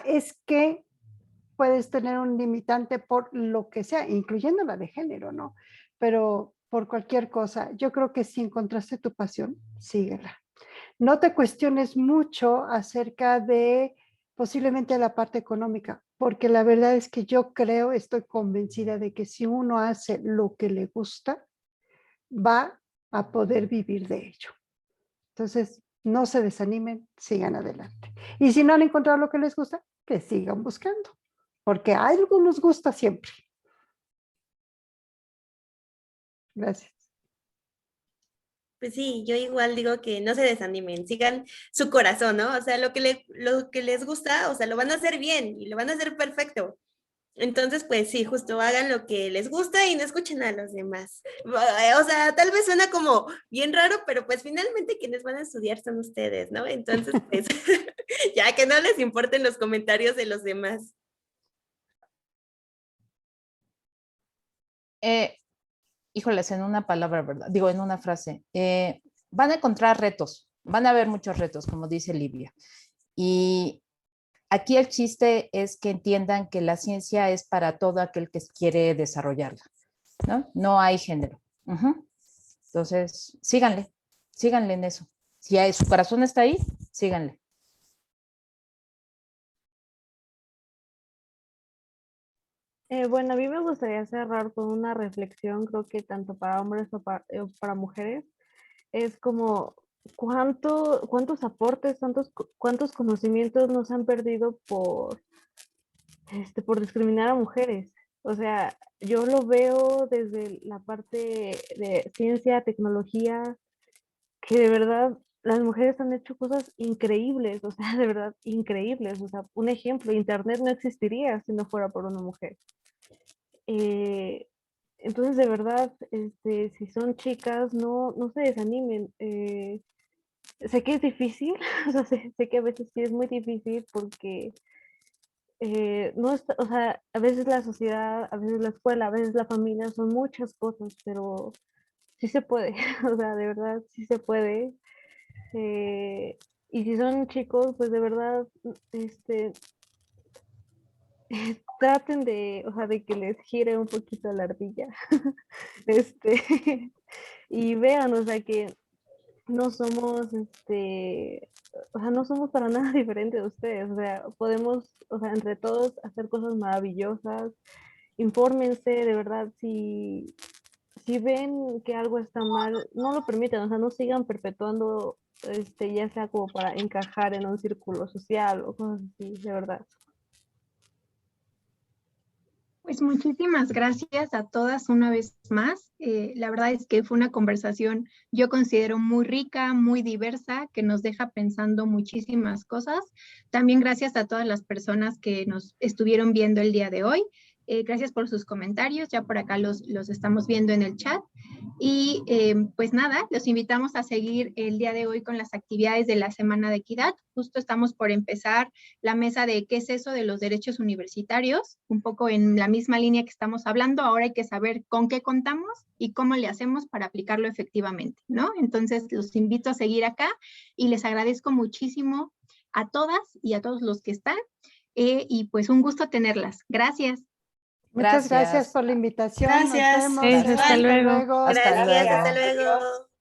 es que puedes tener un limitante por lo que sea, incluyendo la de género, ¿no? Pero por cualquier cosa, yo creo que si encontraste tu pasión, síguela. No te cuestiones mucho acerca de posiblemente la parte económica, porque la verdad es que yo creo, estoy convencida de que si uno hace lo que le gusta, va a poder vivir de ello. Entonces, no se desanimen, sigan adelante. Y si no han encontrado lo que les gusta, que sigan buscando, porque a algo nos gusta siempre. Gracias. Pues sí, yo igual digo que no se desanimen, sigan su corazón, ¿no? O sea, lo que les gusta, o sea, lo van a hacer bien y lo van a hacer perfecto. Entonces, pues sí, justo hagan lo que les gusta y no escuchen a los demás. O sea, tal vez suena como bien raro, pero pues finalmente quienes van a estudiar son ustedes, ¿no? Entonces, pues ya que no les importen los comentarios de los demás. Híjoles, en una palabra, ¿verdad? Digo, en una frase. Van a encontrar retos, van a haber muchos retos, como dice Livia. Y aquí el chiste es que entiendan que la ciencia es para todo aquel que quiere desarrollarla, ¿no? No hay género. Entonces, síganle en eso. Si su corazón está ahí, síganle. Bueno, a mí me gustaría cerrar con una reflexión, creo que tanto para hombres o para mujeres, es como cuántos aportes, cuántos conocimientos nos han perdido por discriminar a mujeres. O sea, yo lo veo desde la parte de ciencia, tecnología, que de verdad las mujeres han hecho cosas increíbles, o sea, de verdad increíbles. O sea, un ejemplo, Internet no existiría si no fuera por una mujer. Entonces, de verdad, si son chicas, no se desanimen. Sé que es difícil, o sea, sé que a veces sí es muy difícil porque no está, o sea, a veces la sociedad, a veces la escuela, a veces la familia, son muchas cosas, pero sí se puede, o sea, de verdad sí se puede. Y si son chicos, pues de verdad, traten de, o sea, de que les gire un poquito la ardilla. Y vean, o sea, que no somos, o sea, no somos para nada diferentes de ustedes, o sea, podemos, o sea, entre todos hacer cosas maravillosas. Infórmense, de verdad, si ven que algo está mal, no lo permitan, o sea, no sigan perpetuando, ya sea como para encajar en un círculo social o cosas así, de verdad. Pues muchísimas gracias a todas una vez más. La verdad es que fue una conversación, yo considero muy rica, muy diversa, que nos deja pensando muchísimas cosas. También gracias a todas las personas que nos estuvieron viendo el día de hoy. Gracias por sus comentarios, ya por acá los estamos viendo en el chat. Y pues nada, los invitamos a seguir el día de hoy con las actividades de la Semana de Equidad. Justo estamos por empezar la mesa de qué es eso de los derechos universitarios, un poco en la misma línea que estamos hablando. Ahora hay que saber con qué contamos y cómo le hacemos para aplicarlo efectivamente, ¿no? Entonces los invito a seguir acá y les agradezco muchísimo a todas y a todos los que están y pues un gusto tenerlas. Gracias. Muchas gracias por la invitación. Gracias. Nos vemos. Hasta luego. Hasta Gracias, luego. hasta luego.